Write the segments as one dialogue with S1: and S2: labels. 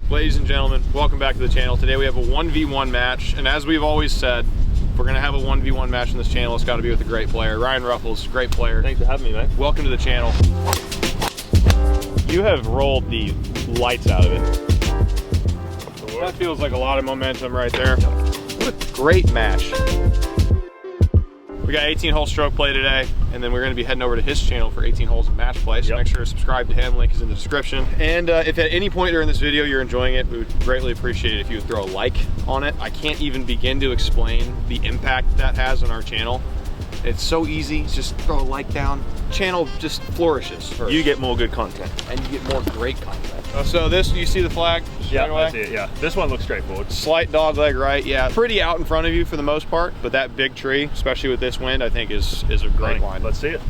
S1: Ladies and gentlemen, welcome back to the channel. Today we have a 1v1 match, and as we've always said, if we're gonna have a 1v1 match on this channel, it's gotta be with a great player. Ryan Ruffels, great player.
S2: Thanks for having me, mate.
S1: Welcome to the channel. You have rolled the lights out of it. That feels like a lot of momentum right there. What a great match. We got 18-hole stroke play today, and then we're going to be heading over to his channel for 18 holes of match play, so make sure to subscribe to him. Link is in the description. And if at any point during this video you're enjoying it, we would greatly appreciate it if you would throw a like on it. I can't even begin to explain the impact that has on our channel. It's so easy, just throw a like down. Channel just flourishes first.
S2: You get more good content.
S1: And you get more great content. So this, you see the flag?
S2: Yeah, I see it, yeah. This one looks straightforward.
S1: Slight dog leg right, yeah. Pretty out in front of you for the most part, but that big tree, especially with this wind, I think is a great line.
S2: Let's see it.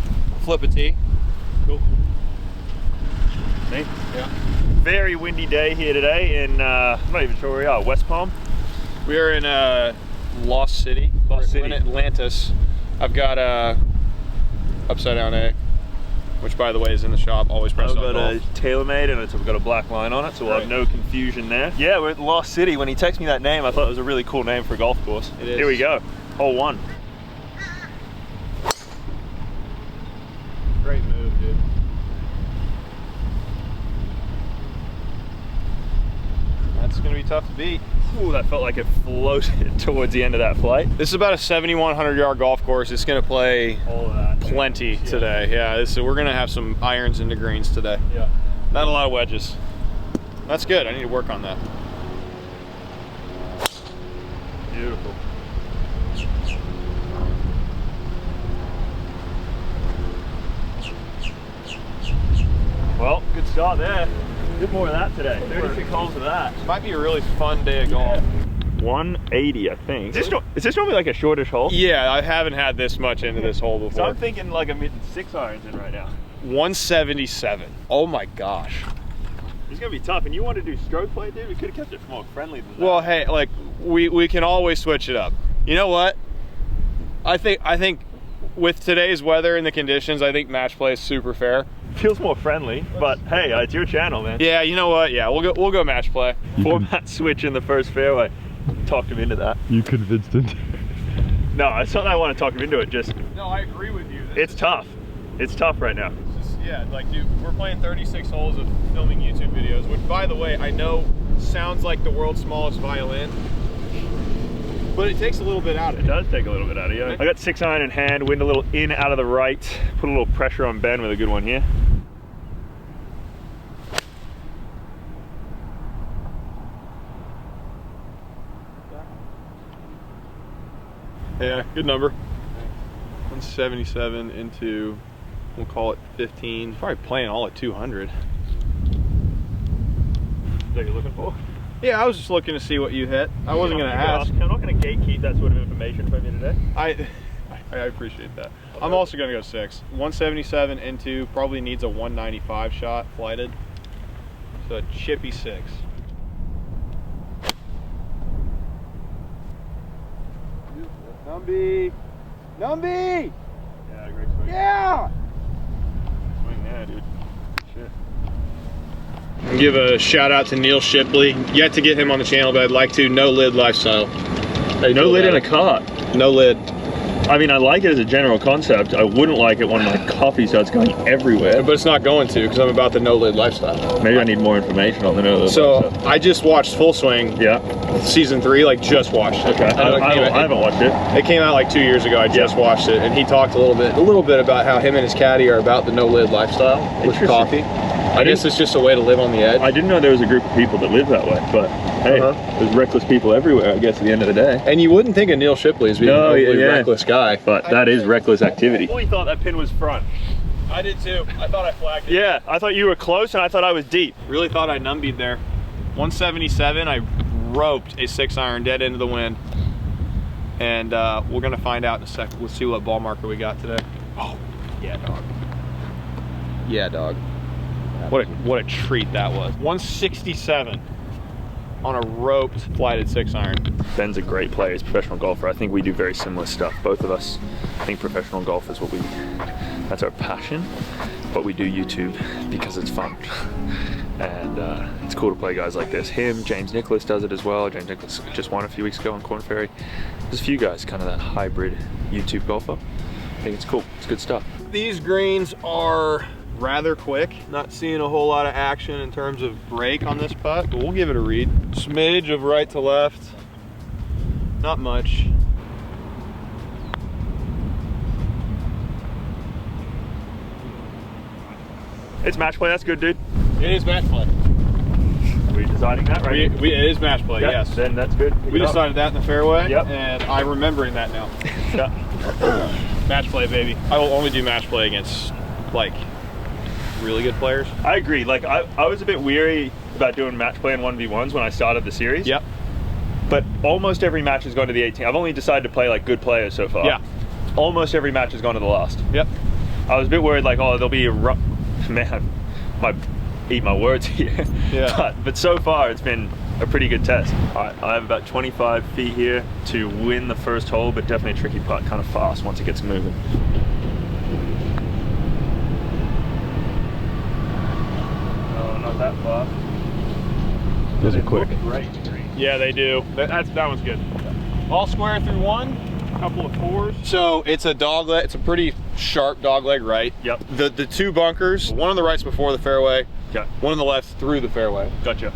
S1: Flip a tee. Cool.
S2: Me?
S1: Yeah.
S2: Very windy day here today in, I'm not even sure where we are, West Palm?
S1: We are in Lost City.
S2: Lost City.
S1: We're in Atlantis. I've got a upside down A, which by the way is in the shop. Always press on golf.
S2: I've got a TaylorMade and we've got a black line on it, so we'll have no confusion there. Yeah, we're at Lost City. When he texted me that name, I thought it was a really cool name for a golf course.
S1: It is.
S2: Here we go, hole one.
S1: Great move, dude. That's gonna be tough to beat.
S2: Ooh, that felt like it floated towards the end of that flight.
S1: This is about a 7,100 yard golf course. It's gonna play
S2: all of that
S1: plenty today. Yeah, we're gonna have some irons into greens today.
S2: Yeah.
S1: Not a lot of wedges. That's good, I need to work on that.
S2: Beautiful. Well, good start there. Get more of that today. 36 holes of that.
S1: Might be a really fun day of golf.
S2: 180, I think. Is this normally like a shortish hole?
S1: Yeah, I haven't had this much into this hole before.
S2: So I'm thinking like I'm hitting 6 irons in right now.
S1: 177. Oh my gosh.
S2: It's gonna be tough, and you want to do stroke play, dude? We could have kept it more friendly than that.
S1: Well, hey, like we can always switch it up. You know what? I think with today's weather and the conditions, I think match play is super fair.
S2: Feels more friendly, but hey, it's your channel, man.
S1: Yeah, you know what? Yeah, we'll go match play.
S2: Format switch in the first fairway. Talked him into that.
S3: You convinced him.
S2: No, it's not that I want to talk him into it. Just
S1: no, I agree with you.
S2: It's tough. It's tough right now.
S1: It's just, yeah, like dude, we're playing 36 holes of filming YouTube videos, which by the way, I know sounds like the world's smallest violin, but it takes a little bit out of it.
S2: It does take a little bit out of you. I got 6 iron in hand, wind a little in out of the right, put a little pressure on Ben with a good one here.
S1: Yeah, good number. 177 into, we'll call it 15. Probably playing all at 200.
S2: Is that what you're looking for?
S1: Yeah, I was just looking to see what you hit. I wasn't going to ask.
S2: I'm not going to gatekeep that sort of information from you today.
S1: I appreciate that. Okay. I'm also going to go 6. 177 into, probably needs a 195 shot flighted. So a chippy 6. Numby! Numby!
S2: Yeah, great swing.
S1: Yeah!
S2: Swing there, dude. Shit.
S1: Give a shout out to Neil Shipley. Yet to get him on the channel, but I'd like to. No lid lifestyle.
S2: No lid in a cart.
S1: No lid.
S2: I mean, I like it as a general concept. I wouldn't like it when my coffee starts going everywhere.
S1: But it's not going to, because I'm about the no lid lifestyle.
S2: Maybe I need more information on the no lid lifestyle.
S1: I just watched Full Swing.
S2: Yeah.
S1: Season 3, like just watched it.
S2: Okay. I haven't watched it.
S1: It came out like 2 years ago. I just watched it, and he talked a little bit about how him and his caddy are about the no lid lifestyle with coffee. I guess it's just a way to live on the edge.
S2: I didn't know there was a group of people that live that way, but hey, there's reckless people everywhere, I guess, at the end of the day.
S1: And you wouldn't think of Neil Shipley as being a reckless guy.
S2: But that is reckless activity. We thought that pin was front.
S1: I did too. I thought I flagged it.
S2: Yeah, I thought you were close, and I thought I was deep.
S1: Really thought I numbied there. 177, I roped a 6 iron dead into the wind. And we're gonna find out in a second. Let's see what ball marker we got today. Oh, yeah, dog. Yeah, dog. What a treat that was. 167 on a roped flighted 6 iron.
S2: Ben's a great player, he's a professional golfer. I think we do very similar stuff, both of us. I think professional golf is that's our passion, but we do YouTube because it's fun. And it's cool to play guys like this. Him, James Nicholas does it as well. James Nicholas just won a few weeks ago on Corn Ferry. There's a few guys, kind of that hybrid YouTube golfer. I think it's cool, it's good stuff.
S1: These greens are rather quick. Not seeing a whole lot of action in terms of break on this putt, but we'll give it a read. Smidge of right to left, not much.
S2: It's match play, that's good, dude.
S1: It is match play.
S2: Are we deciding that, right?
S1: It is match play,
S2: Yep,
S1: yes.
S2: Then that's good.
S1: We decided that in the fairway,
S2: Yep.
S1: and I'm remembering that now.
S2: Yeah.
S1: Match play, baby. I will only do match play against, like, really good players.
S2: I agree. Like, I was a bit weary about doing match play in 1v1s when I started the series.
S1: Yep.
S2: But almost every match has gone to the 18. I've only decided to play, like, good players so far.
S1: Yeah.
S2: Almost every match has gone to the last.
S1: Yep.
S2: I was a bit worried, like, oh, there'll be a man, I might eat my words here.
S1: Yeah.
S2: But so far, it's been a pretty good test. All right, I have about 25 feet here to win the first hole, but definitely a tricky putt, kind of fast once it gets moving. No, not that fast.
S1: Those are quick.
S2: Great.
S1: Yeah, they do. That one's good. All square through one, couple of fours. So it's a dogleg. It's a pretty sharp dogleg right.
S2: Yep.
S1: The two bunkers, one on the right's before the fairway,
S2: Okay.
S1: one on the left through the fairway.
S2: Gotcha.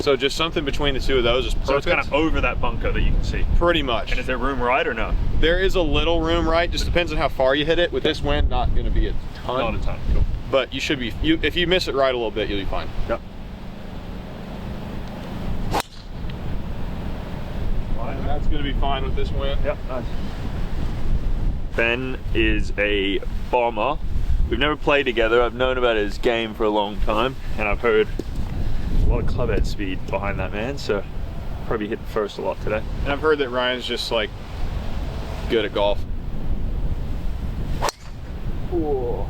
S1: So just something between the two of those is perfect.
S2: So it's kind of over that bunker that you can see.
S1: Pretty much.
S2: And is there room right or no?
S1: There is a little room right. Just depends on how far you hit it. With this wind, not going to be a ton.
S2: Not a ton. Cool.
S1: But you should be. If you miss it right a little bit, you'll be fine.
S2: Yep.
S1: And that's going to be fine with this wind.
S2: Yep. Nice. Ben is a bomber. We've never played together. I've known about his game for a long time, and I've heard a lot of clubhead speed behind that man, so probably hit first a lot today.
S1: And I've heard that Ryan's just like good at golf.
S2: Whoa.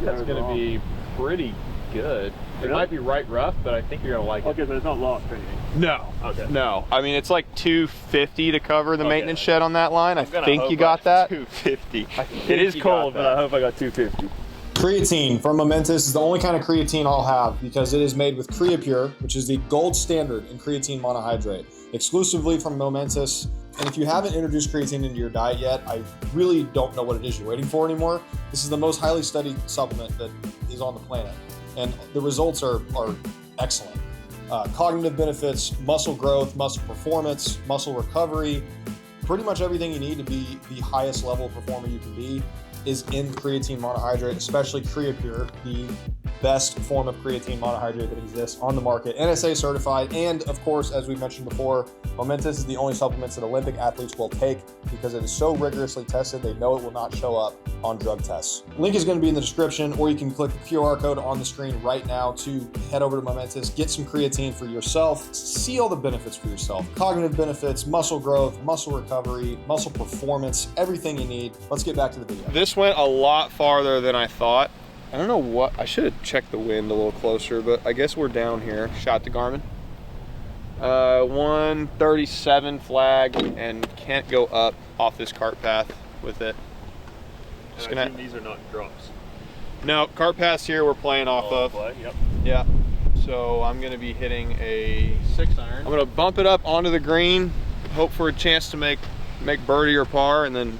S1: That's going to be pretty good. It might be right rough, but I think you're going to like it.
S2: Okay, but it's not lost or anything.
S1: No.
S2: Okay.
S1: No. I mean, it's like 250 to cover the maintenance shed on that line. I
S2: I'm gonna
S1: think
S2: hope
S1: you got that.
S2: 250. It is cold, but I hope I got 250.
S3: Creatine from Momentous is the only kind of creatine I'll have because it is made with CreaPure, which is the gold standard in creatine monohydrate, exclusively from Momentous. And if you haven't introduced creatine into your diet yet, I really don't know what it is you're waiting for anymore. This is the most highly studied supplement that is on the planet, and the results are excellent. Cognitive benefits, muscle growth, muscle performance, muscle recovery, pretty much everything you need to be the highest level performer you can be is in creatine monohydrate, especially CreaPure, the best form of creatine monohydrate that exists on the market, NSA certified, and of course, as we mentioned before, Momentous is the only supplements that Olympic athletes will take because it is so rigorously tested, they know it will not show up on drug tests. Link is going to be in the description, or you can click the QR code on the screen right now to head over to Momentous, get some creatine for yourself, see all the benefits for yourself, cognitive benefits, muscle growth, muscle recovery, muscle performance, everything you need. Let's get back to the video.
S1: This went a lot farther than I thought. I don't know what, I should have checked the wind a little closer, but I guess we're down here. Shot to Garmin. 137 flag, and can't go up off this cart path with it.
S2: Just gonna, these are not drops.
S1: No, cart paths here we're playing off of.
S2: Yep.
S1: Yeah. So I'm gonna be hitting a 6-iron. I'm gonna bump it up onto the green, hope for a chance to make birdie or par, and then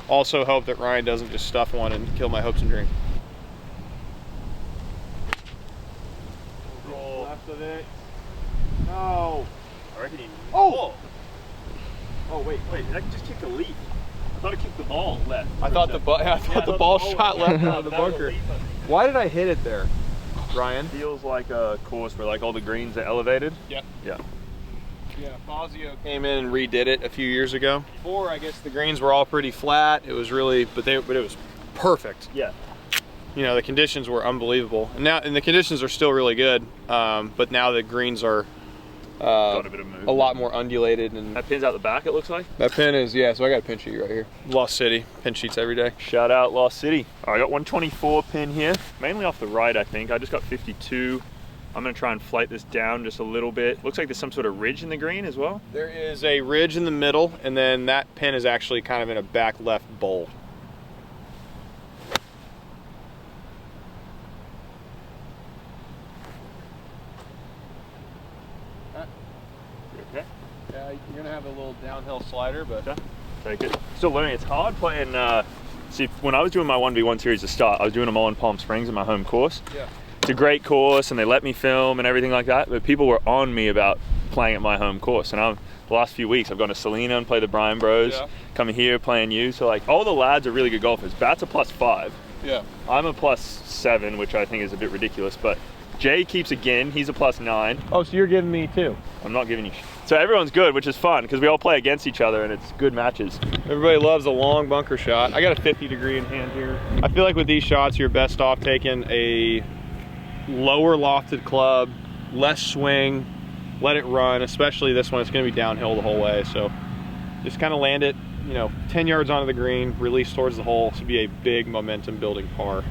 S1: also hope that Ryan doesn't just stuff one and kill my hopes and dreams. Left of it. No.
S2: I reckon he...
S1: Oh!
S2: Oh, wait. That just kicked a leaf. I thought it kicked the ball left.
S1: I thought the ball shot left out of the bunker. Why did I hit it there, Ryan?
S2: Feels like a course where like all the greens are elevated.
S1: Yep.
S2: Yeah.
S1: Yeah, Fazio came in and redid it a few years ago. Before, I guess the greens were all pretty flat. It was really, but it was perfect.
S2: Yeah.
S1: You know, the conditions were unbelievable. And the conditions are still really good, but now the greens are
S2: got a bit of movement.
S1: A lot more undulated. And
S2: that pin's out the back, it looks like?
S1: That pin is, yeah, so I got a pin sheet right here. Lost City, pin sheets every day.
S2: Shout out Lost City. All right, I got 124 pin here, mainly off the right, I think. I just got 52. I'm gonna try and flight this down just a little bit. Looks like there's some sort of ridge in the green as well.
S1: There is a ridge in the middle, and then that pin is actually kind of in a back left bowl.
S2: Okay.
S1: Yeah, you're gonna have a little downhill slider, but
S2: Okay. Take it. Still learning. It's hard playing. See, when I was doing my 1v1 series to start, I was doing them all in Palm Springs in my home course.
S1: yeah.
S2: It's a great course, and they let me film and everything like that. But people were on me about playing at my home course, and the last few weeks I've gone to Salina and played the Bryan Bros.
S1: Yeah.
S2: Coming here playing you. So like all the lads are really good golfers. Bat's a +5.
S1: Yeah.
S2: I'm a +7, which I think is a bit ridiculous. But Jay keeps again. He's a +9.
S1: Oh, so you're giving me 2.
S2: I'm not giving you. So everyone's good, which is fun because we all play against each other and it's good matches.
S1: Everybody loves a long bunker shot. I got a 50-degree in hand here. I feel like with these shots, you're best off taking a lower lofted club, less swing, let it run, especially this one. It's gonna be downhill the whole way. So just kind of land it, 10 yards onto the green, release towards the hole. This would be a big momentum building par.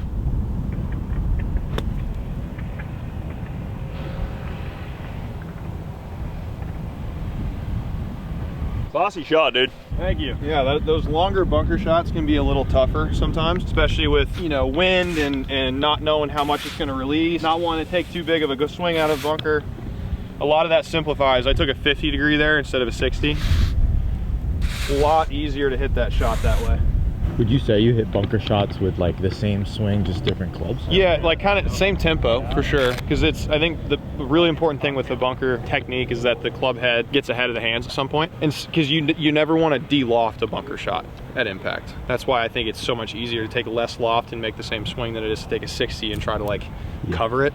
S2: Classy shot, dude.
S1: Thank you. Yeah, those longer bunker shots can be a little tougher sometimes, especially with, wind and not knowing how much it's gonna release, not wanting to take too big of a swing out of bunker. A lot of that simplifies. I took a 50-degree there instead of a 60. A lot easier to hit that shot that way.
S4: Would you say you hit bunker shots with like the same swing, just different clubs?
S1: Yeah, like kind of same tempo for sure. Because I think the really important thing with the bunker technique is that the club head gets ahead of the hands at some point. And because you never want to de-loft a bunker shot at impact. That's why I think it's so much easier to take less loft and make the same swing than it is to take a 60 and try to cover it.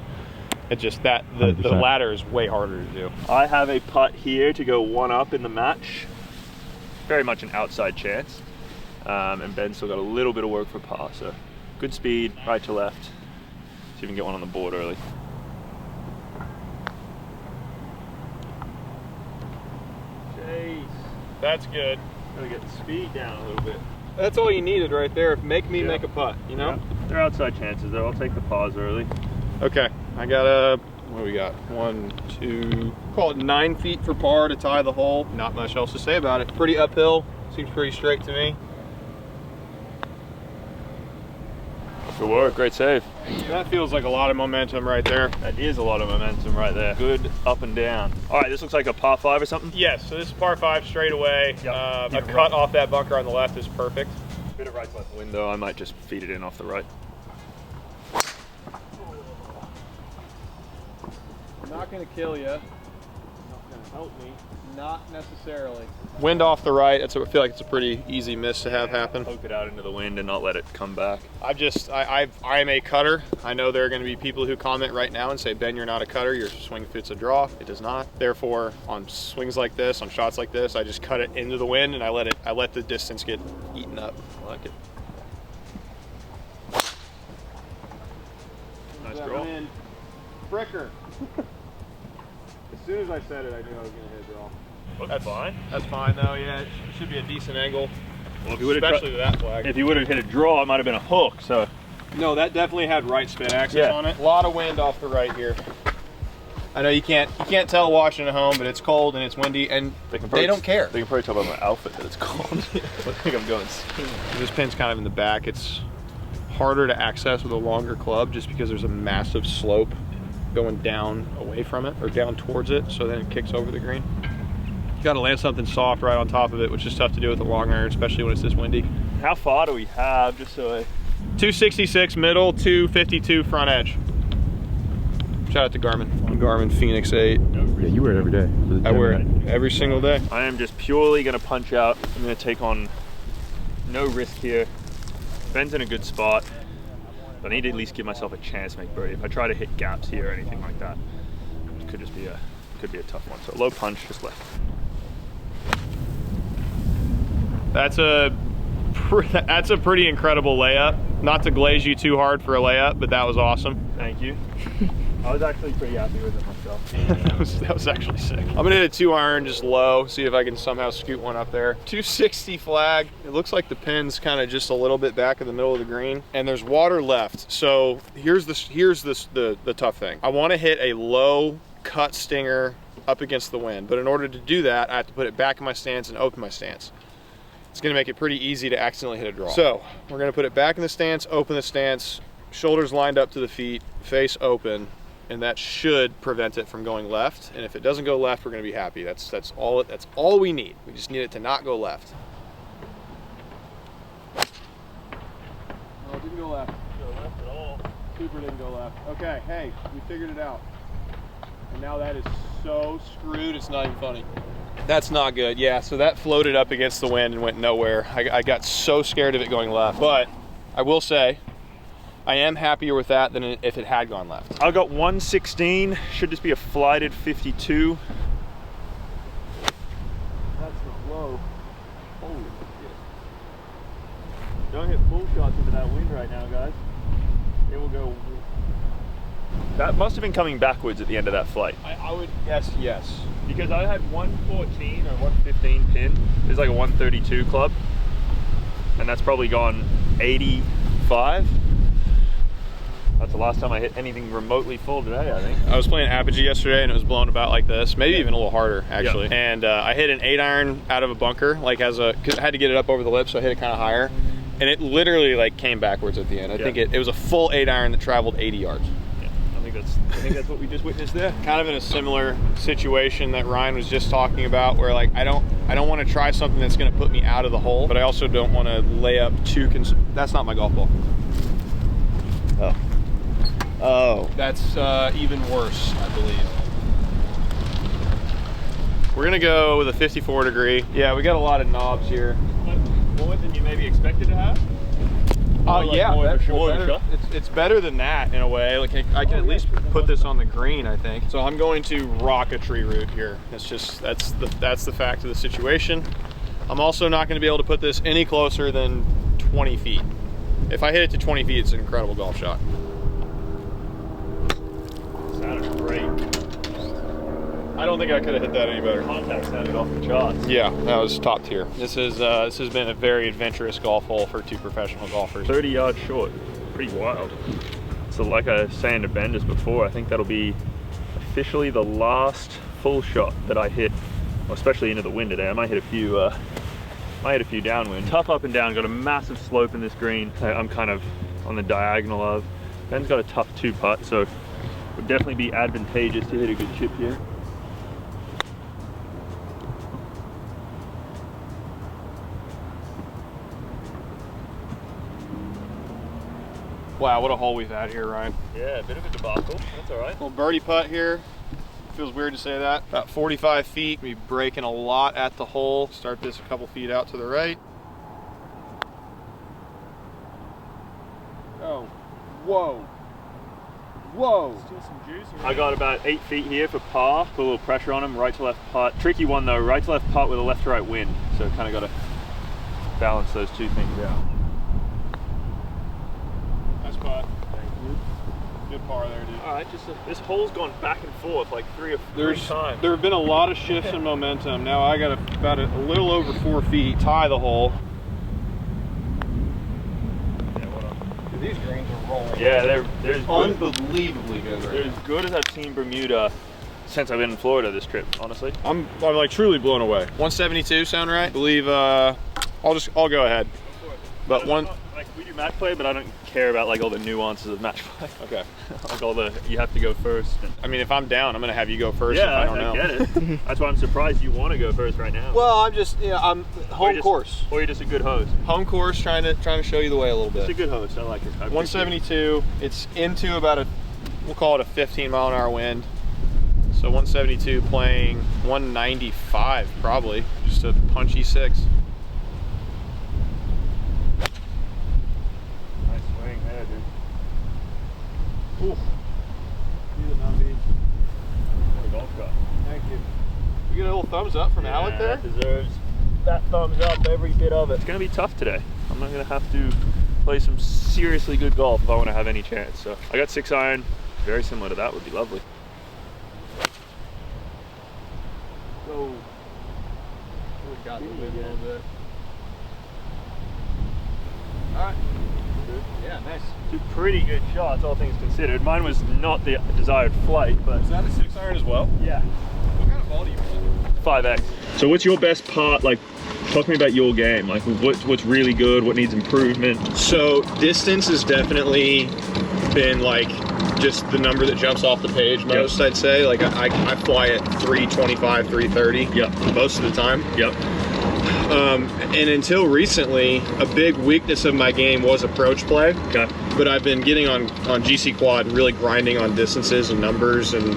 S1: It just the ladder is way harder to do.
S2: I have a putt here to go 1 up in the match. Very much an outside chance. And Ben's still got a little bit of work for par, so good speed, right to left. See if we can get one on the board early. Jeez.
S1: That's good.
S2: Gotta get the speed down a little bit.
S1: That's all you needed right there. Make me make a putt,
S2: Yeah. They're outside chances though. I'll take the pause early.
S1: Okay, I got what do we got? 1, 2, call it 9 feet for par to tie the hole. Not much else to say about it. Pretty uphill, seems pretty straight to me.
S2: Good work, great save.
S1: That feels like a lot of momentum right there.
S2: That is a lot of momentum right there. Good up and down. All right, this looks like a par 5 or something?
S1: Yes, so this is par 5 straight away.
S2: Yep.
S1: A cut off that bunker on the left is perfect.
S2: Bit of right to left window, I might just feed it in off the right.
S1: Not gonna kill you. Not gonna help me. Not necessarily. Wind off the right. I feel like it's a pretty easy miss to have happen.
S2: Poke it out into the wind and not let it come back.
S1: I'm a cutter. I know there are going to be people who comment right now and say, Ben, you're not a cutter. Your swing fits a draw. It does not. Therefore, on swings like this, on shots like this, I just cut it into the wind and I let the distance get eaten up.
S2: I like it. Nice draw.
S1: Fricker. As soon as I said it, I knew I was going to hit a draw.
S2: That's fine.
S1: That's fine though, yeah. It should be a decent angle.
S2: Well, if you would have
S1: especially with that flag.
S2: If you would have hit a draw, it might have been a hook. So
S1: no, that definitely had right spin axis on it. A lot of wind off the right here. I know you can't tell watching at home, but it's cold and it's windy, and they don't care.
S2: They can probably tell by my outfit that it's cold. I think I'm going skiing.
S1: This pin's kind of in the back. It's harder to access with a longer club just because there's a massive slope going down away from it or down towards it, so then it kicks over the green. You got to land something soft right on top of it, which is tough to do with a long iron, especially when it's this windy.
S2: How far do we have, just so I...
S1: 266 middle, 252 front edge. Shout out to Garmin. Garmin Phoenix 8.
S4: Yeah, you wear it every day.
S1: I wear it every single day.
S2: I am just purely going to punch out. I'm going to take on no risk here. Ben's in a good spot. But I need to at least give myself a chance to make birdie. If I try to hit gaps here or anything like that, it could just be a tough one. So low punch, just left.
S1: That's a pretty incredible layup. Not to glaze you too hard for a layup, but that was awesome.
S2: Thank you. I was actually pretty happy with it myself.
S1: that was actually sick. I'm gonna hit a 2 iron just low, see if I can somehow scoot one up there. 260 flag. It looks like the pin's kind of just a little bit back in the middle of the green, and there's water left. So here's the tough thing. I want to hit a low cut stinger up against the wind, but in order to do that, I have to put it back in my stance and open my stance. It's gonna make it pretty easy to accidentally hit a draw. So we're gonna put it back in the stance, open the stance, shoulders lined up to the feet, face open, and that should prevent it from going left. And if it doesn't go left, we're gonna be happy. That's all we need. We just need it to not go left. Oh, it didn't go left.
S2: Didn't go left at all.
S1: Super didn't go left. Okay, hey, we figured it out. And now that is so screwed, it's not even funny. That's not good. Yeah, so that floated up against the wind and went nowhere. I got so scared of it going left. But I will say, I am happier with that than if it had gone left.
S2: I got 116. Should just be a flighted 52. That's not low. Holy shit. Don't hit full shots into that wind right now, guys. It will go. That must have been coming backwards at the end of that flight.
S1: I would guess yes.
S2: Because I had 114 or 115 pin. It's like a 132 club. And that's probably gone 85. That's the last time I hit anything remotely full today, I think.
S1: I was playing Apogee yesterday and it was blowing about like this, maybe even a little harder actually.
S2: Yeah.
S1: And I hit an 8-iron out of a bunker, like cause I had to get it up over the lip, so I hit it kind of higher. And it literally like came backwards at the end. I think it was a full 8-iron that traveled 80 yards.
S2: I think that's what we just witnessed there.
S1: Kind of in a similar situation that Ryan was just talking about, where like I don't want to try something that's going to put me out of the hole, but I also don't want to lay up too. That's not my golf ball. Oh, that's even worse, I believe. We're gonna go with a 54 degree. Yeah, we got a lot of knobs here.
S2: More than you maybe expected to have.
S1: Oh yeah,
S2: better.
S1: It's better than that in a way. Like I can at least put this on the green, I think. So I'm going to rock a tree root here. It's just that's the fact of the situation. I'm also not going to be able to put this any closer than 20 feet. If I hit it to 20 feet, it's an incredible golf shot.
S2: Sounded great.
S1: I don't think I could have hit that any better.
S2: Contact sounded off the charts.
S1: Yeah, that was top tier. This has been a very adventurous golf hole for two professional golfers.
S2: 30 yards short, pretty wild. So like I was saying to Ben just before, I think that'll be officially the last full shot that I hit, especially into the wind today. I might hit a few downwind. Tough up and down, got a massive slope in this green. I'm kind of on the diagonal of. Ben's got a tough 2-putt, so it would definitely be advantageous to hit a good chip here.
S1: Wow, what a hole we've had here, Ryan.
S2: Yeah, a bit of a debacle. That's all right.
S1: Little birdie putt here. Feels weird to say that. About 45 feet. We'll be breaking a lot at the hole. Start this a couple feet out to the right. Oh, whoa. Whoa.
S2: Still some juice. I got about 8 feet here for par. Put a little pressure on him, right to left putt. Tricky one though, right to left putt with a left to right wind. So kind of got to balance those two things out.
S1: Nice putt.
S2: Thank you.
S1: Good par there, dude.
S2: All right, this hole's gone back and forth like three times.
S1: There have been a lot of shifts in momentum. Now I got about a little over 4 feet. Tie the hole. Dude, these greens are rolling.
S2: Yeah, they're
S1: unbelievably good.
S2: They're as good as I've seen Bermuda since I've been in Florida this trip, honestly.
S1: I'm like truly blown away. 172 sound right? I believe I'll go ahead. But
S2: like we do match play, but I don't care about like all the nuances of match play.
S1: Okay.
S2: Like you have to go first.
S1: I mean, if I'm down, I'm gonna have you go first.
S2: Yeah,
S1: if I don't know.
S2: get it. That's why I'm surprised you want to go first right now.
S1: Well, I'm home course.
S2: Or you're just a good host.
S1: Home course, trying to show you the way a little bit.
S2: It's a good host. I like it.
S1: 172. It's into about we'll call it a 15-mile-an-hour wind. So 172 playing 195 probably. Just a punchy 6.
S2: Ooh. What a golf shot.
S1: Thank you. You get a little thumbs up from Alec there?
S2: That deserves that thumbs up, every bit of it. It's going to be tough today. I'm not going to have to play some seriously good golf if I want to have any chance. So I got 6-iron. Very similar to that would be lovely.
S1: So we got the wind a little bit. All right. Yeah, nice.
S2: Two pretty good shots, all things considered. Mine was not the desired flight, but...
S1: Is that a 6-iron as well?
S2: Yeah.
S1: What kind of ball do you play?
S2: 5X. So what's your best part? Like, talk to me about your game. Like, what's really good? What needs improvement?
S1: So distance has definitely been like just the number that jumps off the page most, I'd say. Like I fly at 325, 330 most of the time. And until recently, a big weakness of my game was approach play. But I've been getting on GC Quad and really grinding on distances and numbers and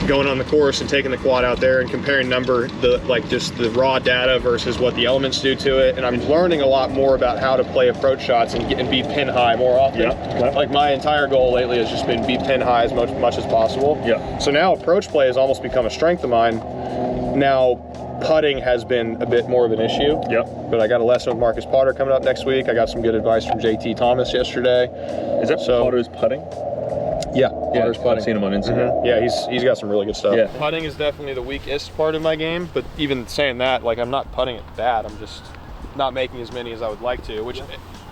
S1: going on the course and taking the quad out there and comparing just the raw data versus what the elements do to it. And I'm learning a lot more about how to play approach shots and be pin high more often. Like my entire goal lately has just been be pin high as much as possible. So now approach play has almost become a strength of mine. Now putting has been a bit more of an issue. But I got a lesson with Marcus Potter coming up next week. I got some good advice from JT Thomas yesterday.
S2: Is that Potter's putting?
S1: Potter's putting.
S2: I've seen him on Instagram.
S1: Yeah, he's got some really good stuff. Putting is definitely the weakest part of my game, but even saying that, like I'm not putting it bad. I'm just not making as many as I would like to, which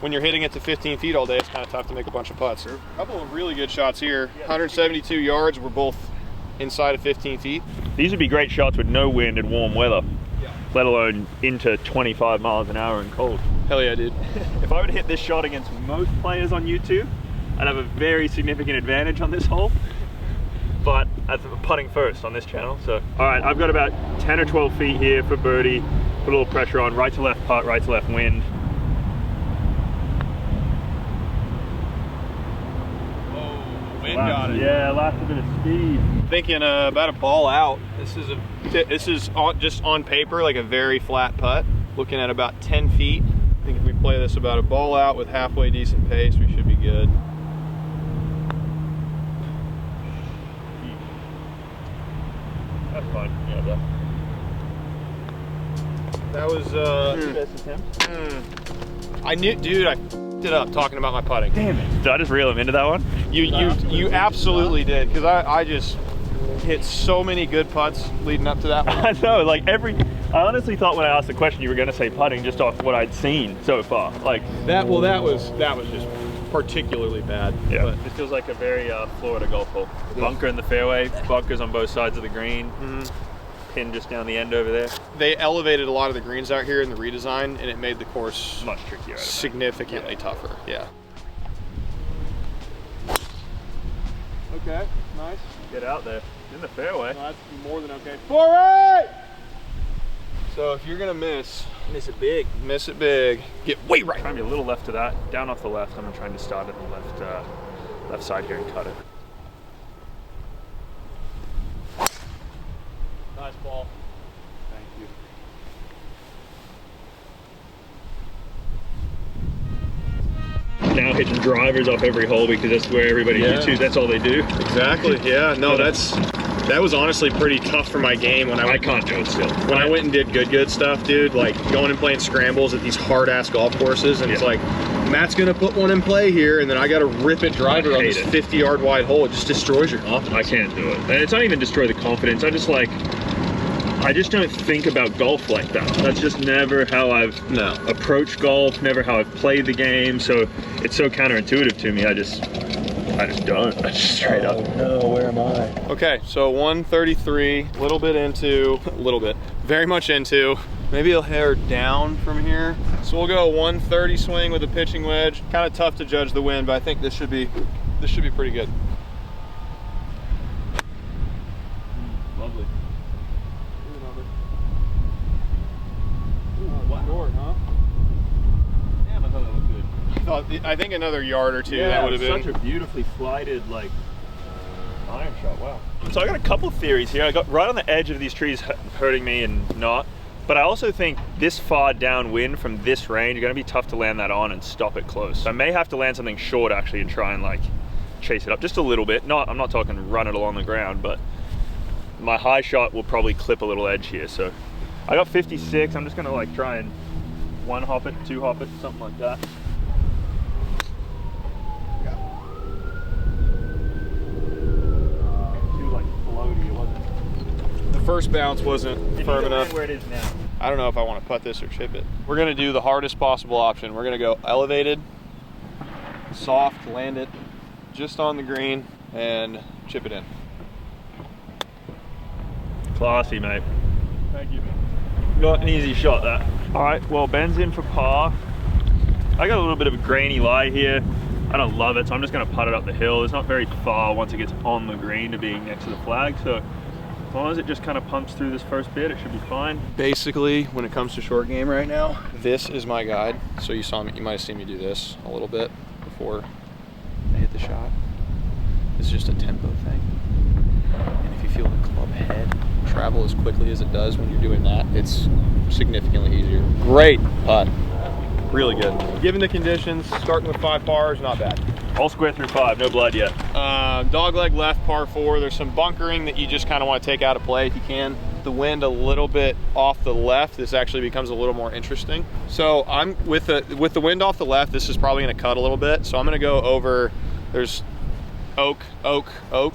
S1: when you're hitting it to 15 feet all day, it's kind of tough to make a bunch of putts. A couple of really good shots here. 172 yards, we're both inside of 15 feet.
S2: These would be great shots with no wind and warm weather, let alone into 25 miles an hour and cold.
S1: Hell yeah, dude.
S2: If I were to hit this shot against most players on YouTube, I'd have a very significant advantage on this hole, but I'm putting first on this channel. So, all right, I've got about 10 or 12 feet here for birdie. Put a little pressure on, right to left putt, right to left wind.
S1: Oh, wind got it.
S2: Yeah, lost a bit of speed.
S1: Thinking about a ball out. This is just on paper like a very flat putt. Looking at about 10 feet. I think if we play this about a ball out with halfway decent pace, we should be good.
S2: That's fine. Yeah,
S1: that was
S2: best attempt.
S1: I knew, dude. I f***ed it up talking about my putting.
S2: Damn it! Did I just reel him into that one?
S1: You absolutely did, because I just hit so many good putts leading up to that one.
S2: I know, like I honestly thought when I asked the question you were going to say putting just off what I'd seen so far. Like
S1: that. Well, that was just particularly bad.
S2: Yeah.
S1: But
S2: this feels like a very Florida golf hole. Bunker in the fairway, bunkers on both sides of the green. Pin just down the end over there.
S1: They elevated a lot of the greens out here in the redesign, and it made the course
S2: much trickier.
S1: Significantly tougher. Yeah. Okay, nice.
S2: Get out there. In the fairway.
S1: No, that's more than okay. Forward! So if you're gonna miss it big. Miss it big. Get way right.
S2: Try and be a little left of that. Down off the left. I'm trying to start at the left side here and cut it.
S1: Nice ball.
S2: Thank you. Now hitting drivers off every hole because that's where everybody YouTubes, that's all they do.
S1: Exactly. Yeah. No, that was honestly pretty tough for my game when
S2: I can't do it still.
S1: When I went and did good stuff, dude, like going and playing scrambles at these hard ass golf courses, and it's like Matt's gonna put one in play here, and then I gotta rip it driver on this 50-yard wide hole. It just destroys your confidence.
S2: I can't do it, and it's not even destroy the confidence. I just don't think about golf like that. That's just never how I've approached golf, never how I've played the game. So it's so counterintuitive to me. I just don't. I just straight up.
S4: No, where am I?
S1: Okay, so 133, very much into. Maybe a hair down from here. So we'll go 130 swing with a pitching wedge. Kind of tough to judge the wind, but I think this should be pretty good.
S2: Lovely. Damn, I thought that looked good.
S1: I think another yard or two that would have been.
S2: Such a beautifully flighted iron shot. Wow. So I got a couple theories here. I got right on the edge of these trees hurting me and not. But I also think this far downwind from this range, going to be tough to land that on and stop it close. So I may have to land something short actually and try and chase it up just a little bit. I'm not talking run it along the ground, but my high shot will probably clip a little edge here. So I got 56. I'm just going to try and one hop it, two hop it, something like that.
S1: First bounce wasn't firm enough.
S2: Where it is now.
S1: I don't know if I want to putt this or chip it. We're gonna do the hardest possible option. We're gonna go elevated, soft, land it just on the green, and chip it in.
S2: Classy, mate.
S1: Thank you.
S2: Not an easy shot, that. All right, well, Ben's in for par. I got a little bit of a grainy lie here. I don't love it, so I'm just gonna putt it up the hill. It's not very far once it gets on the green to being next to the flag, so as long as it just kind of pumps through this first bit, it should be fine.
S1: Basically, when it comes to short game right now, this is my guide. So you saw me, you might have seen me do this a little bit before I hit the shot. This is just a tempo thing. And if you feel the club head travel as quickly as it does when you're doing that, it's significantly easier. Great putt. Really good. Given the conditions, starting with 5 pars, not bad.
S2: All square through 5, no blood yet.
S1: Dogleg left, par 4. There's some bunkering that you just kind of want to take out of play if you can. The wind a little bit off the left, this actually becomes a little more interesting. So I'm with the wind off the left, this is probably going to cut a little bit. So I'm going to go over, there's oak, oak, oak,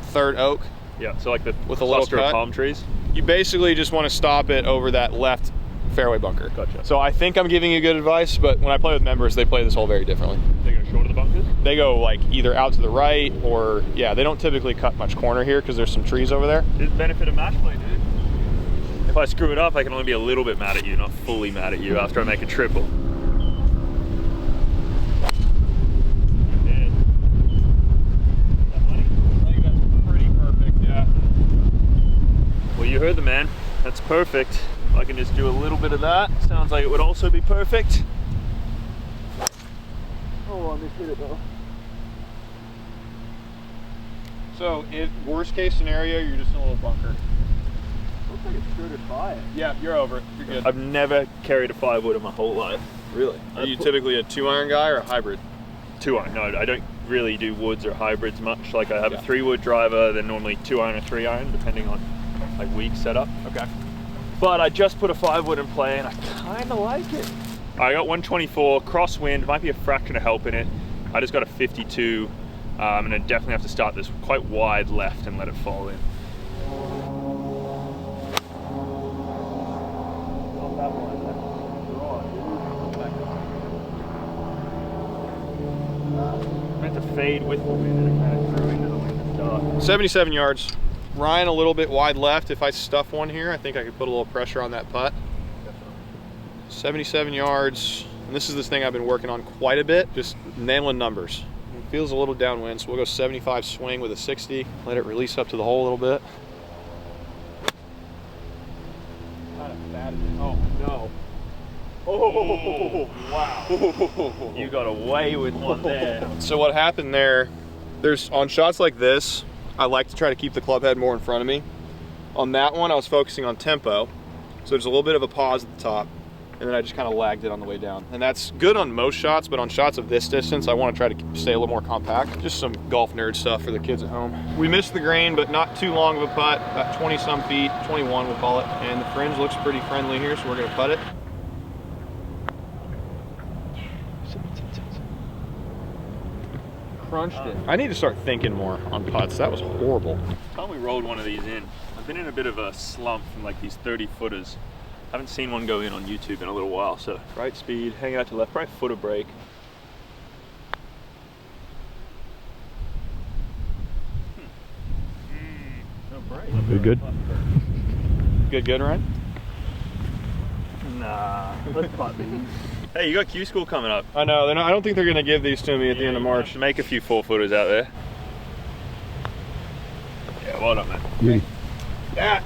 S1: third oak.
S2: Yeah, so like the
S1: with a little
S2: cluster
S1: cut
S2: of palm trees.
S1: You basically just want to stop it over that left fairway bunker.
S2: Gotcha.
S1: So I think I'm giving you good advice, but when I play with members, they play this hole very differently.
S2: They go short of the bunkers?
S1: They go like either out to the right or, yeah, they don't typically cut much corner here because there's some trees over there.
S2: There's the benefit of match play, dude. If I screw it up, I can only be a little bit mad at you, not fully mad at you after I make a triple. Well, you heard the man. That's perfect. If I can just do a little bit of that, sounds like it would also be perfect. Oh, I missed it though.
S1: So, if worst case scenario, you're just in a little bunker.
S2: Looks like it's skirted by it.
S1: Yeah, you're over it. You're good.
S2: I've never carried a 5-wood in my whole life.
S1: Really? Are you typically a 2-iron guy or a hybrid?
S2: 2-iron. No, I don't really do woods or hybrids much. Like I have a 3-wood driver, then normally 2-iron or 3-iron, depending on like week setup.
S1: Okay. But
S2: I just put a 5-wood in play and I kind of like it. I got 124, crosswind, might be a fraction of help in it. I just got a 52. I'm gonna definitely have to start this quite wide left and let it fall in. Meant to fade with the wind and it kind of threw into the wind and start.
S1: 77 yards. Ryan a little bit wide left. If I stuff one here, I think I could put a little pressure on that putt. 77 yards. And this is this thing I've been working on quite a bit, just nailing numbers. It feels a little downwind, so we'll go 75 swing with a 60. Let it release up to the hole a little bit. Kind of batted it. Oh, no.
S2: Oh, wow. You got away with one there.
S1: So what happened there, there's on shots like this, I like to try to keep the club head more in front of me. On that one, I was focusing on tempo. So there's a little bit of a pause at the top, and then I just kind of lagged it on the way down. And that's good on most shots, but on shots of this distance, I want to try to stay a little more compact. Just some golf nerd stuff for the kids at home. We missed the green, but not too long of a putt, about 20 some feet, 21 we'll call it. And the fringe looks pretty friendly here, so we're gonna putt it. Crunched it. I need to start thinking more on putts. That was horrible.
S2: Time we rolled one of these in. I've been in a bit of a slump from like these 30-footers. Haven't seen one go in on YouTube in a little while, so right speed, hang out to left, probably footer break. No break.
S4: You're good?
S1: Good, Ryan?
S2: Nah, let's putt these. Hey, you got Q School coming up.
S1: I know, I don't think they're gonna give these to me at the end of March.
S2: Make a few 4-footers out there. Yeah, well done, man.
S4: Beauty.
S1: That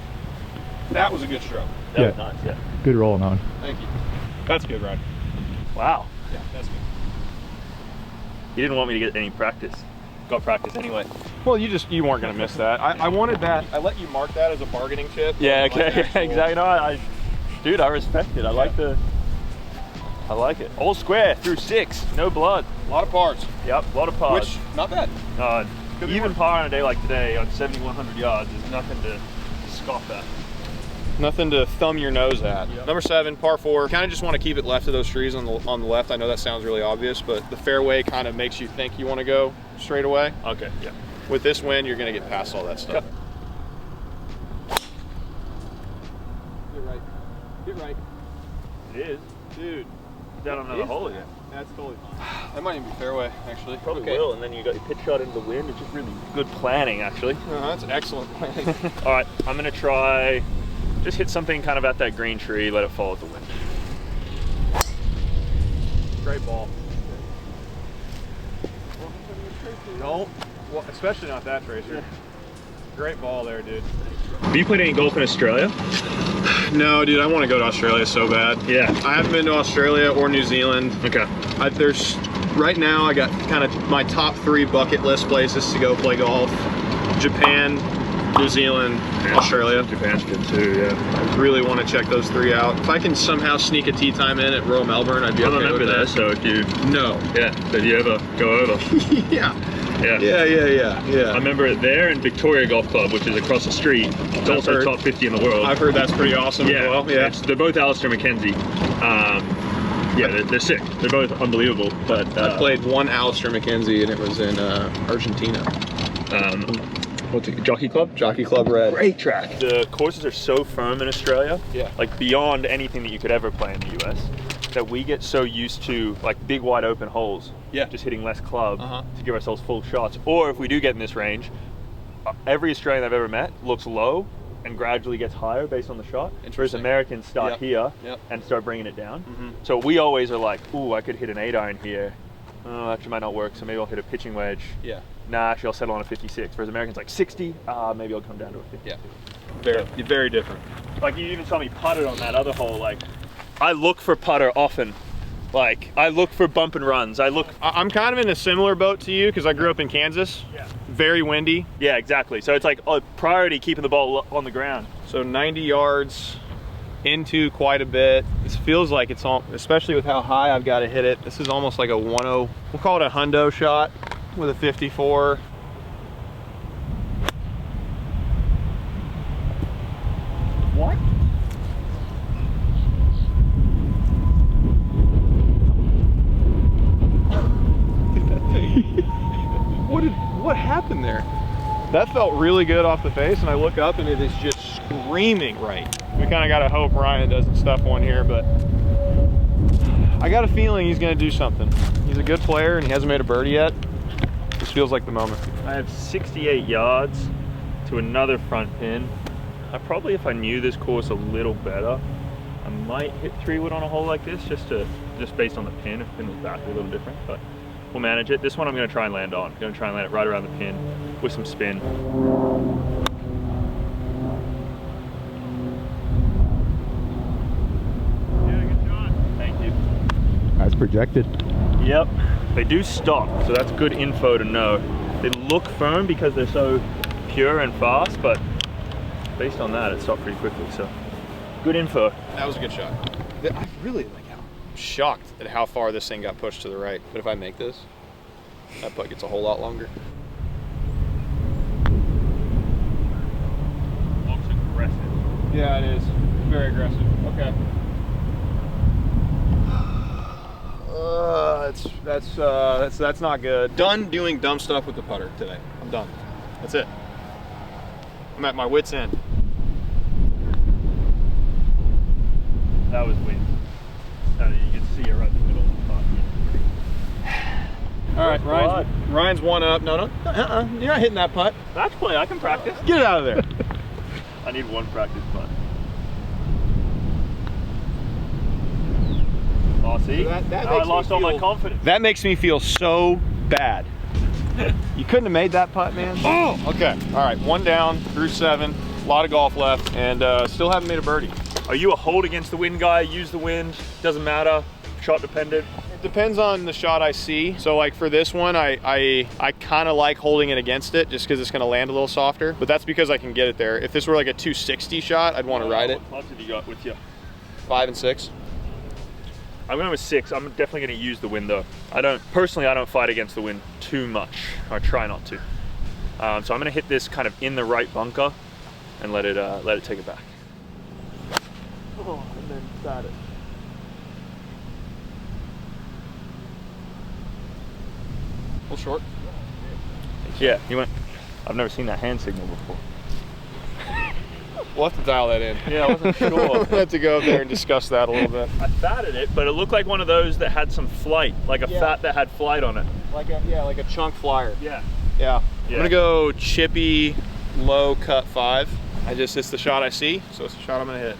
S1: was a good stroke.
S2: That was nice, yeah.
S4: Good rolling on.
S1: Thank you. That's good, Ryan.
S2: Wow.
S1: Yeah, that's good.
S2: You didn't want me to get any practice. Got practice anyway.
S1: Well, you weren't gonna miss that. I wanted that. I let you mark that as a bargaining chip.
S2: Yeah,
S1: Like
S2: okay,
S1: actual-
S2: exactly. No, dude, I respect it. I like it. All square through 6, no blood.
S1: A lot of pars.
S2: Yep, a lot of pars.
S1: Which, not bad. Could be
S2: Even
S1: worse.
S2: par on a day like today on 7,100 yards is nothing to scoff at.
S1: Nothing to thumb your nose at.
S2: Yep.
S1: Number 7, par 4. Kind of just want to keep it left of those trees on the left. I know that sounds really obvious, but the fairway kind of makes you think you want to go straight away.
S2: Okay, yeah.
S1: With this wind, you're going to get past all that stuff. Get right.
S2: It is.
S1: Dude.
S2: Down on another hole again.
S1: That's totally fine. That might even be fairway, actually.
S2: Probably
S1: Okay.
S2: will, and then you got your pitch shot into the wind. It's just really good planning, actually.
S1: That's excellent planning.
S2: All right, I'm gonna try, just hit something kind of at that green tree, let it fall with the wind.
S1: Great ball. Don't, well, especially not that tracer. Great ball there, dude.
S2: Have you played any golf in Australia?
S1: No, dude, I want to go to Australia so bad.
S2: Yeah.
S1: I haven't been to Australia or New Zealand.
S2: Okay.
S1: Right now I got kind of my top 3 bucket list places to go play golf. Japan, New Zealand, Australia.
S2: Japan's good too, yeah.
S1: I really want to check those 3 out. If I can somehow sneak a tee time in at Royal Melbourne, I'd be okay with that.
S2: I remember that, so if you...
S1: No.
S2: Yeah, if you ever go over.
S1: Yeah.
S2: Yeah. I remember it there in Victoria Golf Club, which is across the street. It's also top 50 in the world.
S1: I've heard that's pretty awesome as well. Yeah.
S2: They're both Alistair McKenzie. Yeah, they're sick. They're both unbelievable. But
S1: I played one Alistair McKenzie, and it was in Argentina.
S2: What's it? Jockey Club?
S1: Jockey Club Red.
S2: Great track. The courses are so firm in Australia.
S1: Yeah.
S2: Like beyond anything that you could ever play in the US. That we get so used to like big wide open holes, just hitting less club to give ourselves full shots. Or if we do get in this range, every Australian I've ever met looks low and gradually gets higher based on the shot. Whereas Americans start here and start bringing it down. So we always are like, ooh, I could hit an 8-iron here. Oh, actually might not work, so maybe I'll hit a pitching wedge. Yeah. Nah, actually I'll settle on a 56. Whereas Americans like 60, maybe I'll come down to a 50.
S1: Yeah. Very different.
S2: Like you even saw me putted on that other hole, like I look for putter often. Like, I look for bump and runs. I'm
S1: kind of in a similar boat to you because I grew up in Kansas. Yeah. Very windy.
S2: Yeah, exactly. So it's like a priority keeping the ball on the ground.
S1: So 90 yards into quite a bit. This feels like it's all, especially with how high I've got to hit it. This is almost like a 10, we'll call it a hundo shot with a 54.
S2: What?
S1: What happened there? That felt really good off the face, and I look up and it is just screaming right. We kind of got to hope Ryan doesn't stuff one here, but I got a feeling he's going to do something. He's a good player and he hasn't made a birdie yet. This feels like the moment.
S2: I have 68 yards to another front pin. I probably, if I knew this course a little better, I might hit 3-wood on a hole like this just based on the pin. If the pin was back a little different, but we'll manage it. This one I'm going to try and land on. I'm going to try and land it right around the pin with some spin. Yeah, good shot. Thank you.
S4: As projected.
S2: Yep. They do stop, so that's good info to know. They look firm because they're so pure and fast, but based on that, it stopped pretty quickly, so good info.
S1: That was a good shot. I really I'm shocked at how far this thing got pushed to the right. But if I make this, that putt gets a whole lot longer.
S2: Looks aggressive.
S1: Yeah, it is. Very aggressive. Okay. That's not good. Done doing dumb stuff with the putter today. I'm done. That's it. I'm at my wit's end.
S2: That was wind. You can see it right in the middle of the putt.
S1: All right, Ryan's one up. No, you're not hitting that putt.
S2: Match play, I can practice.
S1: Get it out of there.
S2: I need one practice putt. Oh, see? I lost all my confidence.
S1: That makes me feel so bad. You couldn't have made that putt, man. Oh, okay. All right, one down through 7. A lot of golf left, and still haven't made a birdie.
S2: Are you a hold against the wind guy? Use the wind? Doesn't matter. Shot dependent?
S1: It depends on the shot I see. So like for this one, I kind of like holding it against it just because it's going to land a little softer. But that's because I can get it there. If this were like a 260 shot, I'd want to ride it.
S2: What clubs have you got with you?
S1: 5 and 6.
S2: I'm going with 6. I'm definitely going to use the wind though. I don't fight against the wind too much. I try not to. So I'm going to hit this kind of in the right bunker and let it take it back. Oh, and then start it.
S1: A little short.
S2: Yeah, he went. I've never seen that hand signal before.
S1: We'll have to dial that in.
S2: Yeah, I wasn't sure.
S1: We'll have to go up there and discuss that a little bit.
S2: I fatted it, but it looked like one of those that had some flight, like a fat that had flight on it.
S1: Like a chunk flyer.
S2: Yeah.
S1: Yeah. I'm gonna go chippy, low cut 5. It's the shot I see, so it's the shot I'm gonna hit.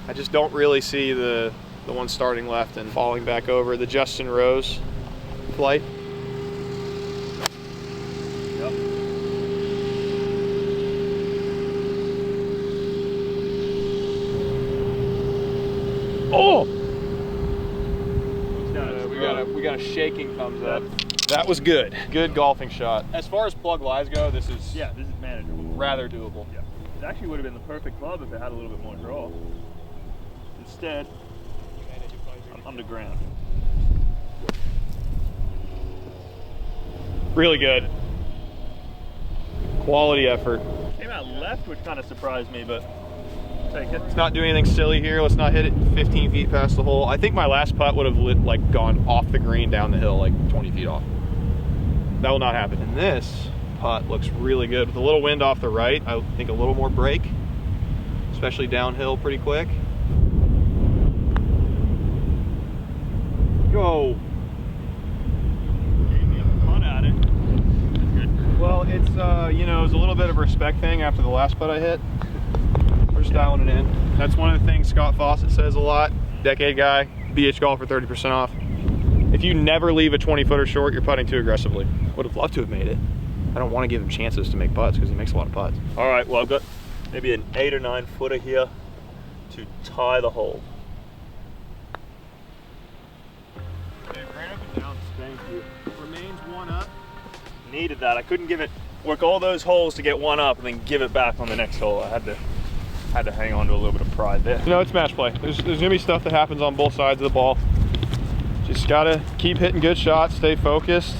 S1: I just don't really see the one starting left and falling back over. The Justin Rose flight.
S2: Oh!
S1: We got a shaking thumbs up. That was good. Good golfing shot. As far as plug lies go, this is
S2: manageable.
S1: Rather doable.
S2: Yeah. It actually would have been the perfect club if it had a little bit more draw. Instead, I'm underground.
S1: Really good. Quality effort.
S2: Came out left, which kind of surprised me, but take it.
S1: Let's not do anything silly here. Let's not hit it 15 feet past the hole. I think my last putt would have gone off the green down the hill, like 20 feet off. That will not happen. And this putt looks really good with a little wind off the right. I think a little more break, especially downhill pretty quick. Go.
S2: Fun at it. Good.
S1: Well, it's you know, it was a little bit of a respect thing after the last putt I hit. We're just dialing it in. That's one of the things Scott Fawcett says a lot. Decade guy, BH Golf for 30% off. If you never leave a 20-footer short, you're putting too aggressively. Would have loved to have made it. I don't want to give him chances to make putts because he makes a lot of putts.
S2: All right, well, I've got maybe an 8 or 9 footer here to tie the hole.
S1: Okay, right up and down.
S2: Thank you.
S1: Remains one up.
S2: Needed that. I couldn't work all those holes to get one up and then give it back on the next hole. I had to hang on to a little bit of pride there.
S1: You know, it's match play. There's gonna be stuff that happens on both sides of the ball. Just gotta keep hitting good shots, stay focused.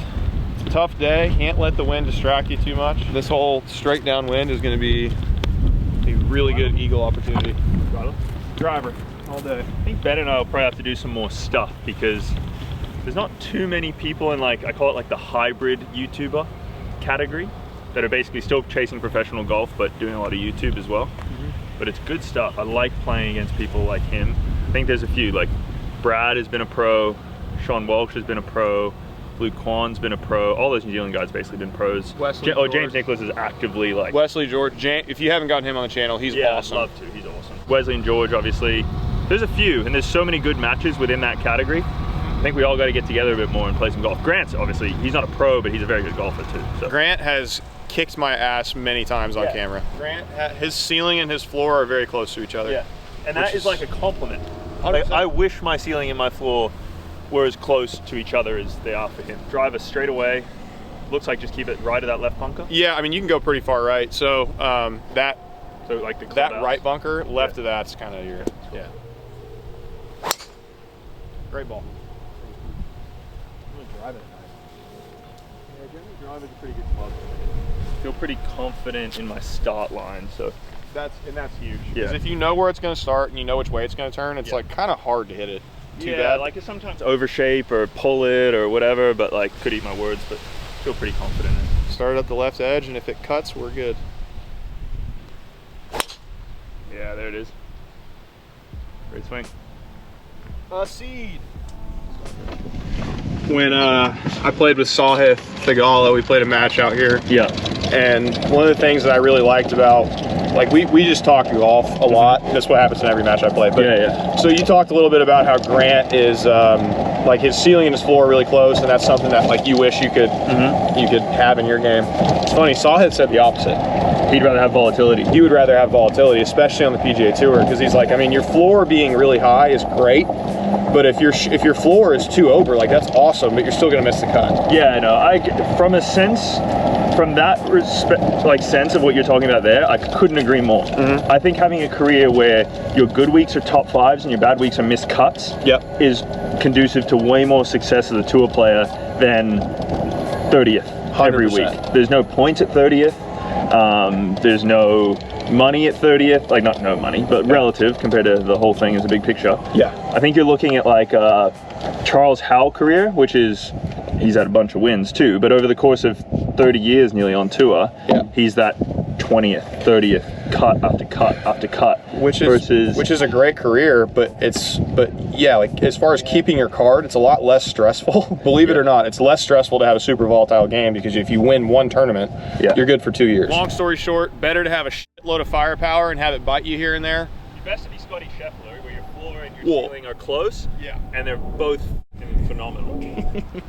S1: It's a tough day. Can't let the wind distract you too much. This whole straight downwind is gonna be a really good eagle opportunity. Driver all day.
S2: I think Ben and I will probably have to do some more stuff because there's not too many people in, like, I call it like the hybrid YouTuber category that are basically still chasing professional golf but doing a lot of YouTube as well. But it's good stuff. I like playing against people like him. I think there's a few, like Brad has been a pro, Sean Walsh has been a pro, Luke Kwan's been a pro. All those New Zealand guys basically been pros. James Nicholas is actively like...
S1: Wesley George, if you haven't gotten him on the channel, he's awesome.
S2: I'd love to, he's awesome. Wesley and George, obviously. There's a few, and there's so many good matches within that category. I think we all got to get together a bit more and play some golf. Grant's obviously, he's not a pro, but he's a very good golfer too. So.
S1: Grant has kicked my ass many times on camera. Grant, his ceiling and his floor are very close to each other.
S2: Yeah, and that is like a compliment. Like, I wish my ceiling and my floor were as close to each other as they are for him. Driver straight away. Looks like just keep it right of that left bunker.
S1: Yeah, I mean you can go pretty far right. So that right bunker, left of that's kind of your Great ball.
S2: I'm gonna drive it nice. Yeah, generally drive is a pretty good club. I feel pretty confident in my start line, so
S1: that's huge.
S2: Yeah.
S1: Because if you know where it's going to start and you know which way it's going to turn, it's like kind of hard to hit it. Too bad.
S2: Like sometimes overshape or pull it or whatever, but like could eat my words, but feel pretty confident in it.
S1: Start at the left edge, and if it cuts, we're good.
S2: Yeah, there it is. Great swing.
S1: A seed. When I played with Sahith Thagala, we played a match out here.
S2: Yeah.
S1: And one of the things that I really liked about, like we just talk golf a lot. That's what happens in every match I play. But,
S2: yeah.
S1: So you talked a little bit about how Grant is like his ceiling and his floor are really close, and that's something that like you wish you could have in your game. It's funny, Sahith said the opposite.
S2: He'd rather have volatility.
S1: He would rather have volatility, especially on the PGA Tour, because he's like, I mean, your floor being really high is great, but if your floor is too over, like that's awesome, but you're still gonna miss the cut.
S2: Yeah, I know. From that sense of what you're talking about there, I couldn't agree more. I think having a career where your good weeks are top fives and your bad weeks are missed cuts is conducive to way more success as a tour player than 30th 100%. Every week. There's no points at 30th. There's no money at 30th, like not no money, but relative compared to the whole thing as a big picture.
S1: Yeah.
S2: I think you're looking at like Charles Howell career, which is, he's had a bunch of wins too, but over the course of 30 years nearly on tour, he's that 20th, 30th, cut after cut after cut.
S1: Which is a great career, but yeah, like as far as keeping your card, it's a lot less stressful. Believe it or not, it's less stressful to have a super volatile game, because if you win one tournament, you're good for 2 years. Long story short, better to have a shitload of firepower and have it bite you here and there.
S2: You're best to be Scotty Scheffler, where your floor and your ceiling are close, and they're both phenomenal.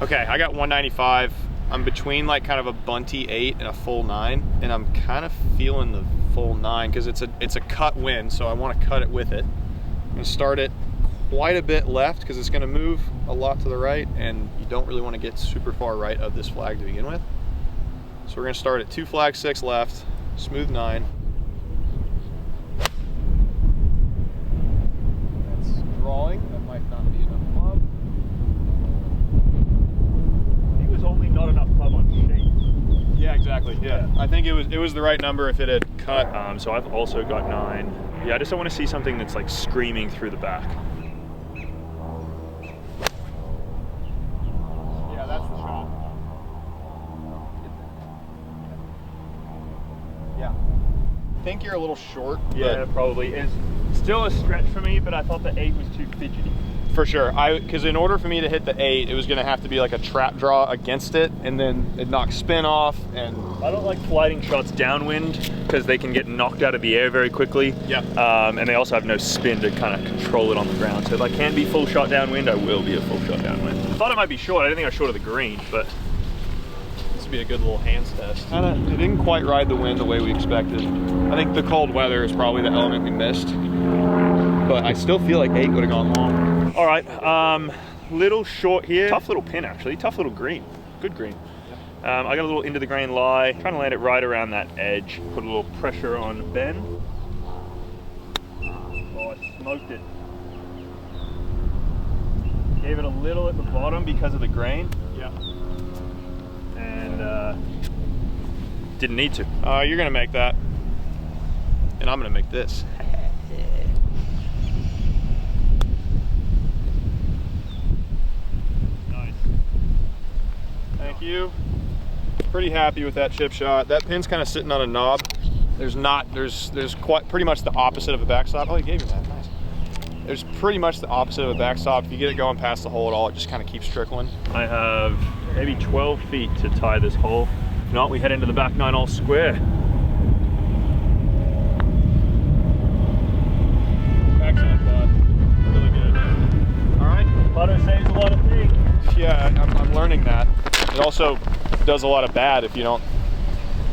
S1: Okay, I got 195. I'm between like kind of a bunty 8 and a full 9, and I'm kind of feeling the full 9 because it's a cut win, so I want to cut it with it. I'm gonna start it quite a bit left because it's going to move a lot to the right, and you don't really want to get super far right of this flag to begin with. So we're going to start at 2 flag 6 left, smooth 9. That's drawing. That might not be enough club.
S2: I think it was only not enough club on shape.
S1: Yeah, exactly. Yeah, I think it was the right number if it had cut.
S2: So I've also got 9. Yeah, I just don't want to see something that's like screaming through the back.
S1: Yeah, that's the shot. Yeah. I think you're a little short.
S2: Yeah, probably. It's still a stretch for me, but I thought the 8 was too fidgety.
S1: For sure. Because in order for me to hit the 8, it was going to have to be like a trap draw against it, and then it knocks spin off. And
S2: I don't like flighting shots downwind because they can get knocked out of the air very quickly.
S1: Yeah.
S2: And they also have no spin to kind of control it on the ground. So if I can be full shot downwind, I will be a full shot downwind. I thought it might be short. I didn't think I was short of the green, but
S1: this would be a good little hands test. It didn't quite ride the wind the way we expected. I think the cold weather is probably the element we missed, but I still feel like 8 would have gone long.
S2: all right. Little short here. Tough little pin actually. Tough little green. Good green. I got a little into the grain lie, trying to land it right around that edge. Put a little pressure on Ben. Oh, I smoked it. Gave it a little at the bottom because of the grain.
S1: Yeah.
S2: And didn't need to.
S1: You're gonna make that, and I'm gonna make this.
S2: Nice.
S1: Thank you. Pretty happy with that chip shot. That pin's kind of sitting on a knob. There's quite pretty much the opposite of a backstop. Oh, he gave me that. Nice. There's pretty much the opposite of a backstop. If you get it going past the hole at all, it just kind of keeps trickling.
S2: I have maybe 12 feet to tie this hole. If not, we head into the back 9 all square.
S1: Excellent, bud. Really good. All right.
S2: Putter saves a lot of things.
S1: Yeah, I'm learning that. It also does a lot of bad if you don't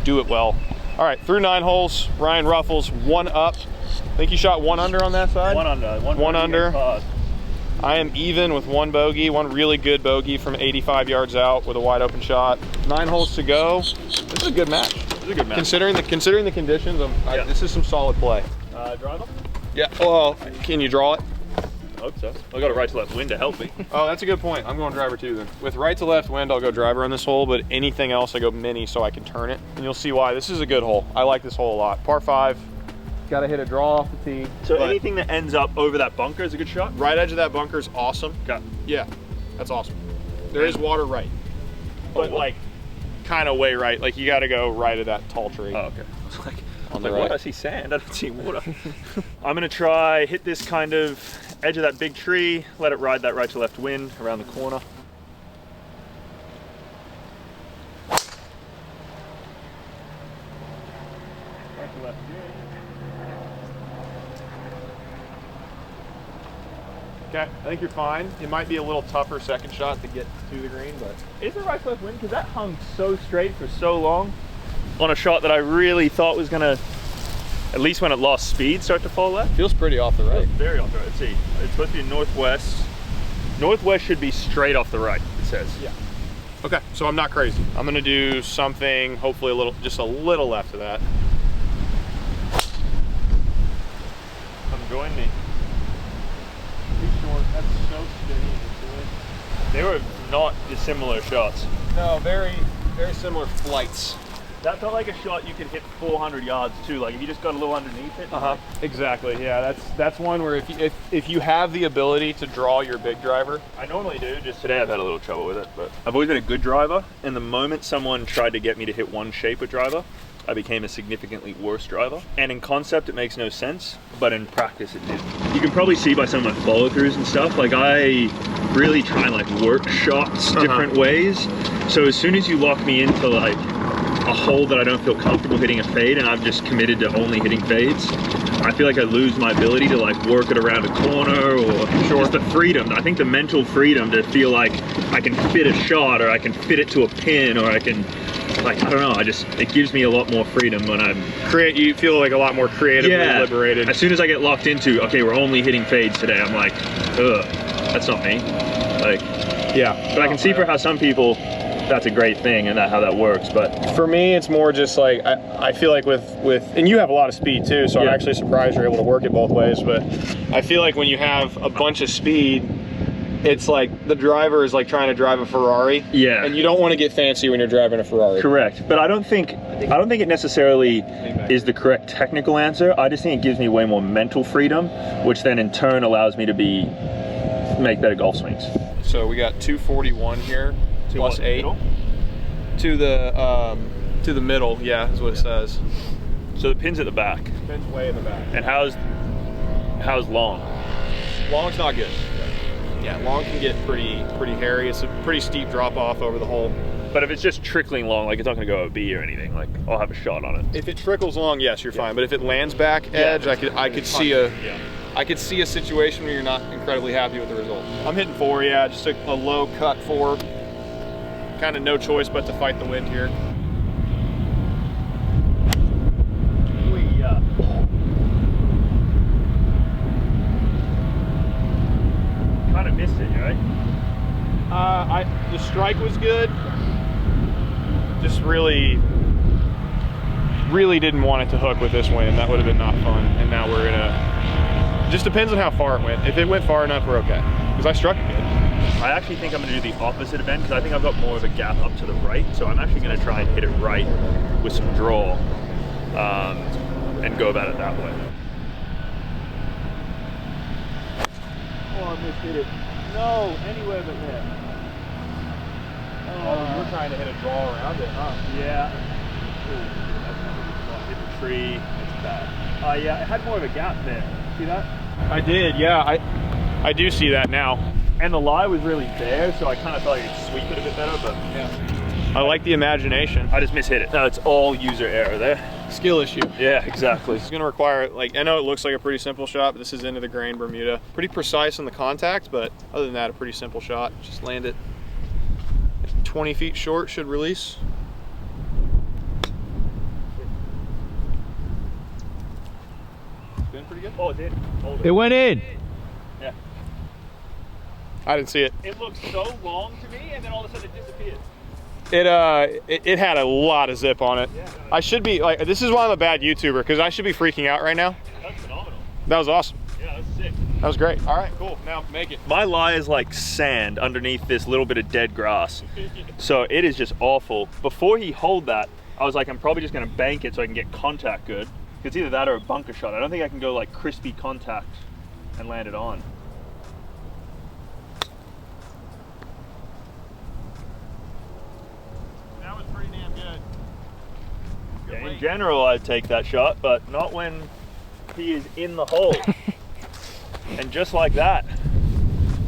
S1: do it well. All right, through 9 holes, Ryan Ruffels, 1 up. I think you shot 1 under on that side?
S2: 1 under.
S1: 1 under.
S2: Par.
S1: I am even with 1 bogey, 1 really good bogey from 85 yards out with a wide open shot. 9 holes to go. This is a good match.
S2: This is a good match.
S1: Considering the conditions, this is some solid play.
S2: Driver?
S1: Yeah. Well, can you draw it?
S2: I hope so. I got a right to left wind to help me.
S1: Oh, that's a good point. I'm going driver too then. With right to left wind, I'll go driver on this hole, but anything else, I go mini so I can turn it. And you'll see why. This is a good hole. I like this hole a lot. Par 5. Got to hit a draw off the tee.
S2: So anything that ends up over that bunker is a good shot?
S1: Right edge of that bunker is awesome.
S2: Okay.
S1: Yeah, that's awesome. There is water right, but like kind of way right. Like you got to go right of that tall tree.
S2: Oh, okay. I was like,
S1: On the
S2: what?
S1: right.
S2: I see sand. I don't see water. I'm gonna try hit this kind of edge of that big tree. Let it ride that right to left wind around the corner. Right to left wind.
S1: Okay, I think you're fine. It might be a little tougher second shot to get to the green, but
S2: Is it right to left wind? Because that hung so straight for so long on a shot that I really thought was gonna, at least when it lost speed, start to fall left.
S1: feels pretty off the right.
S2: Feels very off the right. Let's see. It's supposed to be northwest. Northwest should be straight off the right, it says.
S1: Yeah. Okay, so I'm not crazy. I'm gonna do something, hopefully just a little left of that.
S2: Come join me.
S1: Too short. That's so steady.
S2: They were not dissimilar shots.
S1: No, very similar flights.
S2: That felt like a shot you could hit 400 yards too. Like if you just got a little underneath it.
S1: Exactly. Yeah, that's one where if you have the ability to draw your big driver.
S2: I normally do. Just today I've had a little trouble with it, but I've always been a good driver. And the moment someone tried to get me to hit one shape with driver, I became a significantly worse driver. And in concept, it makes no sense, but in practice, it did. You can probably see by some of my follow-throughs and stuff, like I really try and like work shots different ways. So as soon as you lock me into like a hole that I don't feel comfortable hitting a fade, and I've just committed to only hitting fades, I feel like I lose my ability to like work it around a corner, or just the freedom. I think the mental freedom to feel like I can fit a shot, or I can fit it to a pin, or I can like, I don't know, it gives me a lot more freedom when I'm...
S1: You feel like a lot more creatively liberated.
S2: As soon as I get locked into, okay, we're only hitting fades today, I'm like, ugh, that's not me. Like,
S1: yeah.
S2: But I can see for how some people, that's a great thing and how that works, but...
S1: For me, it's more just like, I feel like with and you have a lot of speed too, so I'm actually surprised you're able to work it both ways, but I feel like when you have a bunch of speed, it's like the driver is like trying to drive a Ferrari.
S2: Yeah.
S1: And you don't want to get fancy when you're driving a Ferrari.
S2: Correct. But I don't think it necessarily is the correct technical answer. I just think it gives me way more mental freedom, which then in turn allows me to make better golf swings.
S1: So we got 241 here, plus 8.
S2: Middle?
S1: To the middle, yeah, is what it says.
S2: So the pin's at the back.
S1: Pin's way in the back.
S2: And how's long?
S1: Long's not good. Yeah, long can get pretty hairy. It's a pretty steep drop off over the hole.
S2: But if it's just trickling long, like it's not gonna go OB or anything, like I'll have a shot on it.
S1: If it trickles long, yes, you're fine. But if it lands back edge, I could see a situation where you're not incredibly happy with the result. I'm hitting 4, yeah, just a low cut 4. Kind of no choice but to fight the wind here.
S2: Kind of missed it, right?
S1: The strike was good. Just really didn't want it to hook with this wind. That would have been not fun. And now we're gonna. Just depends on how far it went. If it went far enough, we're okay. Because I struck it good.
S2: I actually think I'm gonna do the opposite event because I think I've got more of a gap up to the right. So I'm actually gonna try and hit it right with some draw and go about it that way.
S1: Oh, I missed it. No, anywhere but there. Oh, you were trying to hit a draw around it, huh?
S2: Yeah. Ooh, that's not a good spot. Hit the tree. It's bad. Yeah, it had more of a gap there. See that?
S1: I did, yeah. I do see that now.
S2: And the lie was really there, so I kind of thought I could sweep it a bit better, but
S1: yeah. I like the imagination.
S2: I just mishit it. No, it's all user error there.
S1: Skill issue.
S2: Yeah, exactly.
S1: This is gonna require, like, I know it looks like a pretty simple shot, but this is into the grain Bermuda. Pretty precise on the contact, but other than that, a pretty simple shot. Just land it 20 feet short, should release. Been pretty good.
S2: Oh, it did.
S4: It went in.
S2: Yeah.
S1: I didn't see it.
S2: It looked so long to me, and then all of a sudden it disappeared.
S1: It had a lot of zip on it. Yeah, I should be like, this is why I'm a bad YouTuber, because I should be freaking out right now.
S2: That was phenomenal.
S1: That was awesome.
S2: Yeah, that was sick.
S1: That was great. All right, cool. Now make it.
S2: My lie is like sand underneath this little bit of dead grass. So it is just awful. Before he holed that, I was like, I'm probably just gonna bank it so I can get contact good. It's either that or a bunker shot. I don't think I can go like crispy contact and land it on.
S1: That was pretty damn good.
S2: Yeah, in general, I'd take that shot, but not when he is in the hole. And just like that,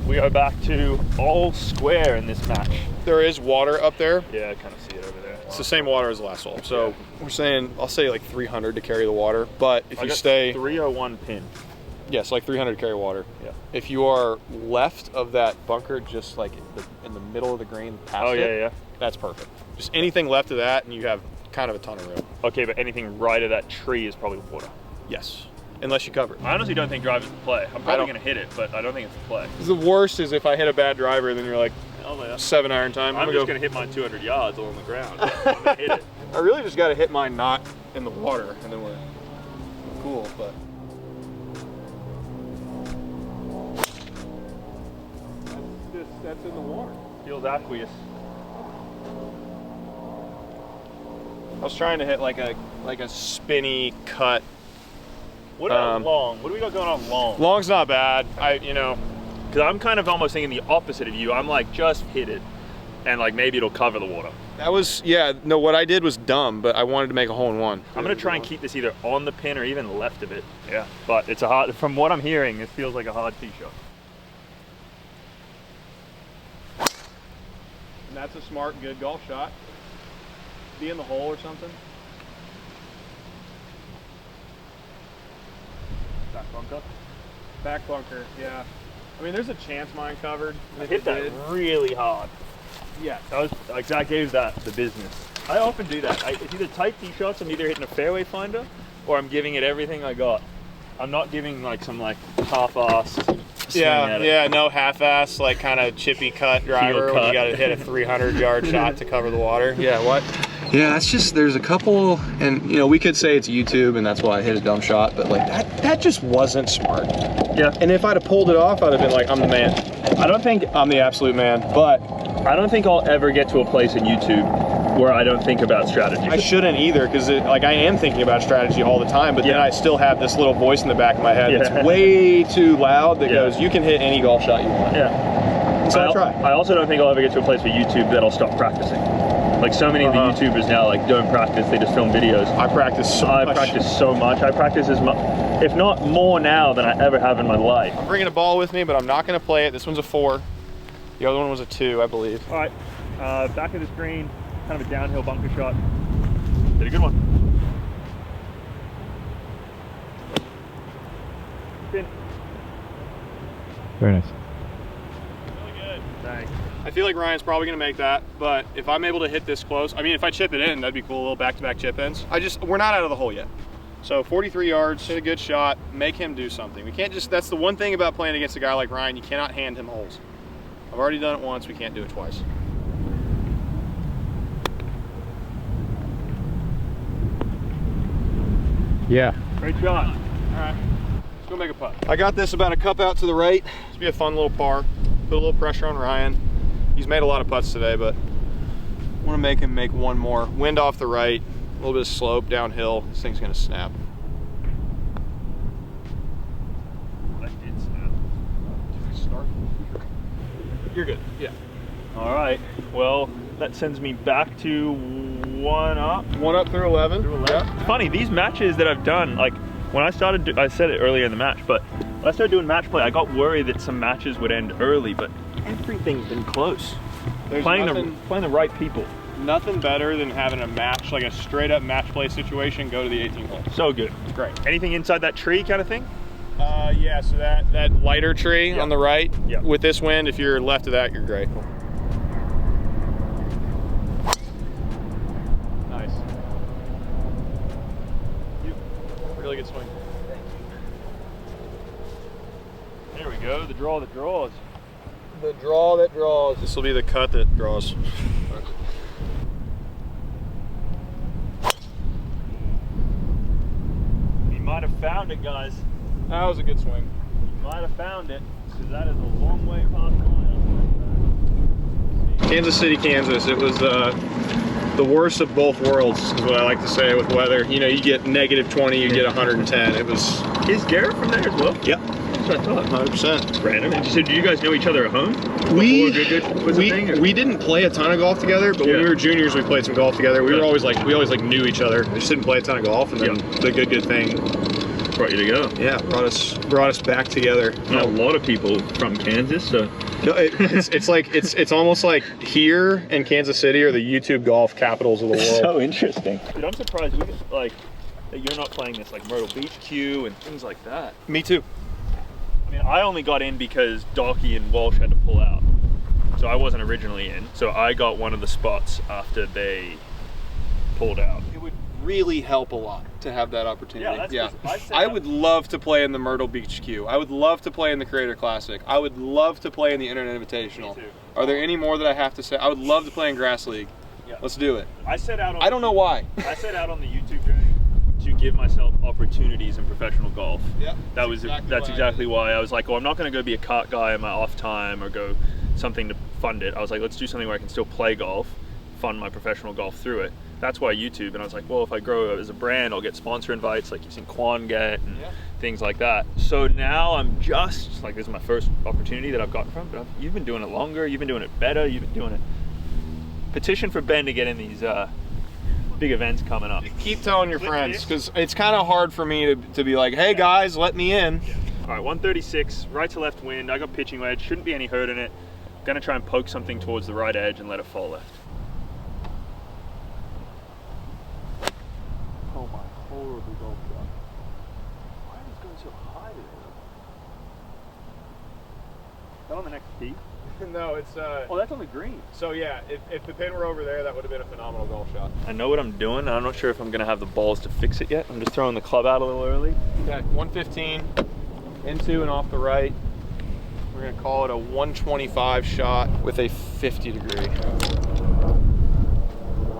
S2: we are back to all square in this match.
S1: There is water up there.
S2: Yeah, I kind of see it over there.
S1: It's the same water as the last hole. So we're saying, I'll say like 300 to carry the water. But if you stay
S2: 301 pin.
S1: Yes, like 300 to carry water.
S2: Yeah.
S1: If you are left of that bunker, just like in the middle of the green past it, that's perfect. Just anything left of that, and you have kind of a ton of room.
S2: Okay, but anything right of that tree is probably water.
S1: Yes. Unless you cover it.
S2: I honestly don't think drive is the play. I'm probably going to hit it, but I don't think it's the play.
S1: The worst is if I hit a bad driver, then you're like, 7-iron time.
S2: I'm just going to hit mine 200 yards along the ground. I'm going to hit it.
S1: I really just got to hit mine not in the water, and then we're cool, but. That's in the water.
S2: Feels aqueous.
S1: I was trying to hit like a spinny cut.
S2: What about long? What do we got going on long?
S1: Long's not bad.
S2: Because I'm kind of almost thinking the opposite of you. I'm like, just hit it, and like maybe it'll cover the water.
S1: That was, yeah, no, what I did was dumb, but I wanted to make a hole in one.
S2: I'm gonna try and keep this either on the pin or even left of it. Yeah. But it's a hard, from what I'm hearing, it feels like a hard tee shot.
S1: And that's a smart, good golf shot. Be in the hole or something.
S2: Back bunker?
S1: Back bunker, yeah. I mean, there's a chance mine covered.
S2: I hit that really hard.
S1: Yeah.
S2: That was like, that gave that the business. I often do that. It's either tight tee shots, I'm either hitting a fairway finder, or I'm giving it everything I got. I'm not giving like some like half-assed swing at it.
S1: Yeah, no half-ass, like kind of chippy cut driver when you got to hit a 300-yard shot to cover the water. Yeah, what?
S5: Yeah, it's just, there's a couple, and you know, we could say it's YouTube and that's why I hit a dumb shot, but like that just wasn't smart.
S1: Yeah. And if I'd have pulled it off, I'd have been like, I'm the man.
S2: I don't think
S1: I'm the absolute man, but
S2: I don't think I'll ever get to a place in YouTube where I don't think about strategy.
S1: I shouldn't either, because like I am thinking about strategy all the time, but then I still have this little voice in the back of my head that's way too loud that goes, you can hit any golf shot you want.
S2: Yeah.
S1: So I try.
S2: I also don't think I'll ever get to a place with YouTube that I'll stop practicing. Like so many of the YouTubers now like don't practice, they just film videos.
S1: I practice so much.
S2: I practice so much. I practice as much, if not more now than I ever have in my life.
S1: I'm bringing a ball with me, but I'm not going to play it. This one's a 4. The other one was a 2, I believe.
S2: All right, back of this green, kind of a downhill bunker shot. Did a good one. Spin.
S4: Very nice.
S2: Really good. Thanks.
S1: I feel like Ryan's probably going to make that, but if I'm able to hit this close, I mean, if I chip it in, that'd be cool, a little back-to-back chip ins. We're not out of the hole yet. So 43 yards, hit a good shot, make him do something. We can't just, that's the one thing about playing against a guy like Ryan, you cannot hand him holes. I've already done it once, we can't do it twice.
S4: Yeah.
S2: Great shot.
S1: All right, let's go make a putt. I got this about a cup out to the right. This will be a fun little par. Put a little pressure on Ryan. He's made a lot of putts today, but I want to make him make one more. Wind off the right, a little bit of slope downhill. This thing's gonna snap.
S2: That did snap.
S1: Start. You're good, yeah.
S2: All right, well, that sends me back to 1 up.
S1: 1 up through 11.
S2: Yeah. Funny, these matches that I've done, like when I started, I said it earlier in the match, but when I started doing match play, I got worried that some matches would end early, but everything's been close. Playing the right people.
S1: Nothing better than having a match, like a straight up match play situation, go to the 18th hole.
S2: So good.
S1: Great.
S2: Anything inside that tree kind of thing?
S1: Yeah, so that lighter tree on the right, with this wind, if you're left of that, you're great. Nice. Really good swing.
S2: There we go, the draw that draws.
S1: The draw that draws. This will be the cut that draws.
S2: You might have found it, guys.
S1: That was a good swing.
S2: You might have found it, because that is a long way past mine.
S1: Kansas City, Kansas. It was the worst of both worlds, is what I like to say with weather. You know, you get -20, you get 110. It was.
S2: Is Garrett from there as well?
S1: Yep.
S2: That's what I thought.
S1: 100%.
S2: Random. So do you guys know each other at home?
S1: We
S2: We
S1: didn't play a ton of golf together, but when we were juniors, we played some golf together. We always knew each other. We just didn't play a ton of golf, and then the good thing
S2: brought you together.
S1: Yeah, brought us back together.
S2: Not a lot of people from Kansas, so.
S1: No, it's almost like here and Kansas City are the YouTube golf capitals of the world.
S2: So interesting. Dude, I'm surprised that you're not playing this like Myrtle Beach Q and things like that.
S1: Me too.
S2: I mean, I only got in because Docky and Walsh had to pull out. So I wasn't originally in. So I got one of the spots after they pulled out.
S1: It would really help a lot to have that opportunity.
S2: Yeah,
S1: I would love to play in the Myrtle Beach Q. I would love to play in the Creator Classic. I would love to play in the Internet Invitational.
S2: Me too.
S1: Are there any more that I have to say? I would love to play in Grass League.
S2: Yeah.
S1: Let's do it.
S2: I don't
S1: know why.
S2: I set out on the YouTube journey to give myself opportunities in professional golf.
S1: Yeah.
S2: That's exactly why I was like, oh, I'm not going to go be a cart guy in my off time or go something to fund it. I was like, let's do something where I can still play golf, fund my professional golf through it. That's why YouTube, and I was like, well, if I grow as a brand, I'll get sponsor invites like you've seen Quan get and things like that. So now I'm just like, this is my first opportunity that I've gotten from, but you've been doing it longer, you've been doing it better, you've been doing it. Petition for Ben to get in these big events coming up.
S1: Keep telling your friends, because it's kind of hard for me to be like, hey guys, let me in.
S2: Yeah. All right, 136, right to left wind. I got pitching wedge, shouldn't be any hurt in it. Gonna try and poke something towards the right edge and let it fall left. Oh my horrible golf shot. Why is it going so high today? that on the next tee?
S1: No, it's
S2: Oh, that's on the green.
S1: so yeah, if the pin were over there, that would have been a phenomenal golf shot.
S2: I know what I'm doing. I'm not sure if I'm gonna have the balls to fix it yet. I'm just throwing the club out a little early.
S1: Okay, 115 into and off the right. We're gonna call it a 125 shot with a 50 degree.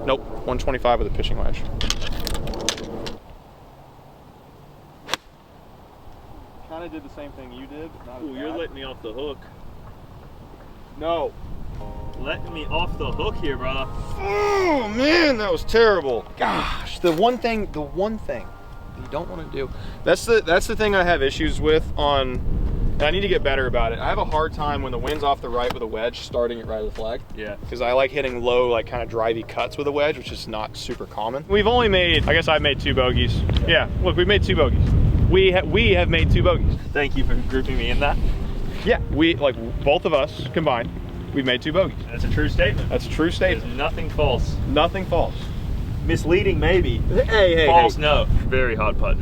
S1: Nope, 125 with a pitching wedge. Kind of did the same thing you did, but not as
S2: Ooh, you're
S1: bad.
S2: letting me off the hook.
S1: No.
S2: Letting me off the hook here, brother.
S1: Oh man, that was terrible. Gosh, the one thing you don't want to do. That's the thing I have issues with on, and I need to get better about it. I have a hard time when the wind's off the right with a wedge, starting it right of the flag.
S2: Yeah.
S1: Because I like hitting low, like kind of drivey cuts with a wedge, which is not super common. We've only made, I guess I've made 2 bogeys. Yeah, look, we've made 2 bogeys. We have made 2 bogeys.
S2: Thank you for grouping me in that.
S1: Yeah, we, like both of us combined, we've made 2 bogeys.
S2: That's a true statement.
S1: That's a true
S2: There's
S1: statement.
S2: nothing false.
S1: Nothing false.
S2: Misleading, maybe.
S1: Hey,
S2: False, no. Very hard putt.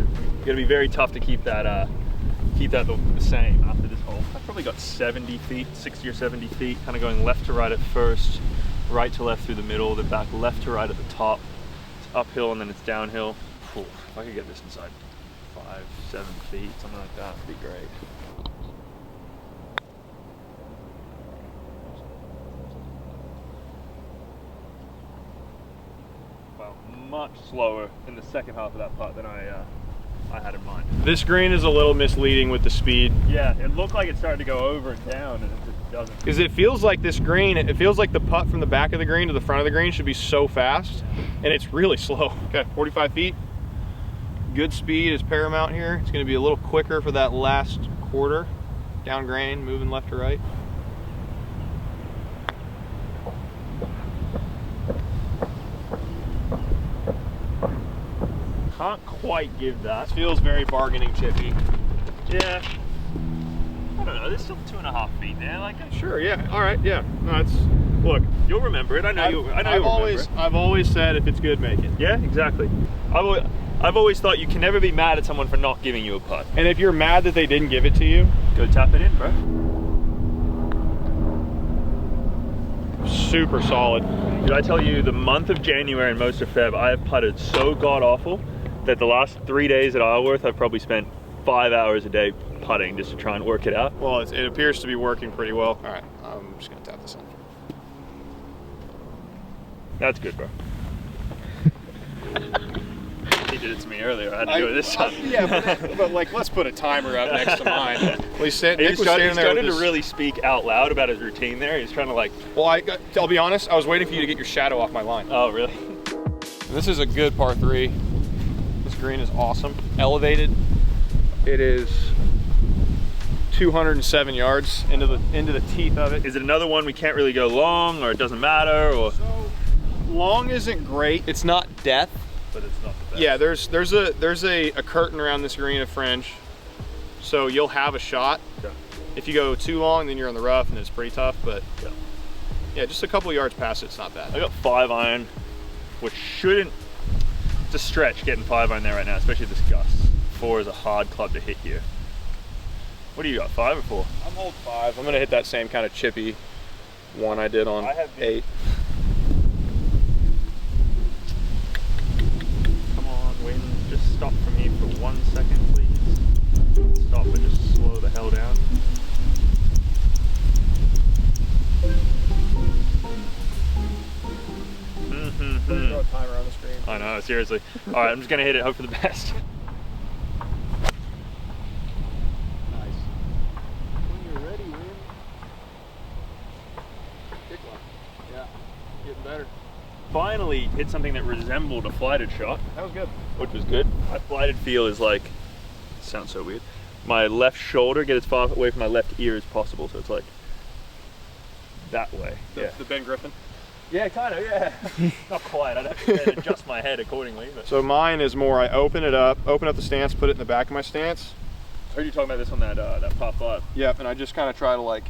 S2: Gonna be very tough to keep that the same after this hole. I've probably got 70 feet, 60 or 70 feet, kind of going left to right at first, right to left through the middle, then back left to right at the top. It's uphill and then it's downhill. Whew, if I could get this inside 5-7 feet, something like that would be great. Well, much slower in the second half of that putt than I had in mind.
S1: This green is a little misleading with the speed.
S2: Yeah, it looked like it started to go over and down, and it just doesn't.
S1: Because it feels like this green, it feels like the putt from the back of the green to the front of the green should be so fast, and it's really slow. Okay, 45 feet. Good speed is paramount here. It's going to be a little quicker for that last quarter. Down grain, moving left to right.
S2: Can't quite give that.
S1: This feels very bargaining chippy.
S2: Yeah. I don't know. There's still 2.5 feet there. Like,
S1: Sure, yeah, all right, yeah. No, it's, look,
S2: you'll remember it. I know you'll remember it.
S1: I've always said if it's good, make it.
S2: Yeah, exactly. I've always thought you can never be mad at someone for not giving you a putt.
S1: And if you're mad that they didn't give it to you,
S2: Go tap it in, bro.
S1: super solid.
S2: Did I tell you the month of January and most of Feb, I have putted so god awful that the last 3 days at Isleworth, I've probably spent 5 hours a day putting just to try and work it out.
S1: Well, it appears to be working pretty well. All right, I'm just gonna tap this in.
S2: That's good, bro. He did it to me earlier. I had to do it this time.
S1: Yeah, but like, let's put a timer up next to mine. Nick was
S2: He's
S1: standing there with
S2: starting to
S1: his,
S2: really speak out loud about his routine there. He's trying to like,
S1: Well, I'll be honest, I was waiting for you to get your shadow off my line.
S2: oh, really?
S1: This is a good par 3. This green is awesome. Elevated. It is 207 yards into the teeth of it.
S2: Is it another one we can't really go long, or it doesn't matter, or?
S1: So long isn't great. It's not death.
S2: But it's not the best.
S1: Yeah, there's a curtain around this green of fringe, so you'll have a shot.
S2: Yeah.
S1: If you go too long, then you're in the rough, and it's pretty tough. But
S2: Yeah.
S1: yeah, just a couple yards past it's not bad.
S2: I got 5 iron, which shouldn't. It's a stretch getting 5 iron there right now, especially this gust. 4 is a hard club to hit here. What do you got, 5 or 4?
S1: I'm holding 5. I'm gonna hit that same kind of chippy one I did on
S2: I have
S1: 8.
S2: Come on, wind, just stop for me for 1 second, please. Stop and just slow the hell down.
S1: Throw a timer on the screen.
S2: I know, seriously. All right, I'm just gonna hit it, hope for the best.
S1: Nice. When you're ready, Win. Kick one. Yeah, getting better.
S2: Finally hit something that resembled a flighted shot,
S1: That was good.
S2: which was good. My flighted feel is like, sounds so weird. My left shoulder, get as far away from my left ear as possible, so it's like that way.
S1: The Ben Griffin.
S2: Yeah, kind of, yeah. Not quite, I'd have to adjust my head accordingly. But.
S1: So mine is more, I open up the stance, put it in the back of my stance.
S2: I heard you talking about this on that par 5.
S1: Yep, and I just kind of try to like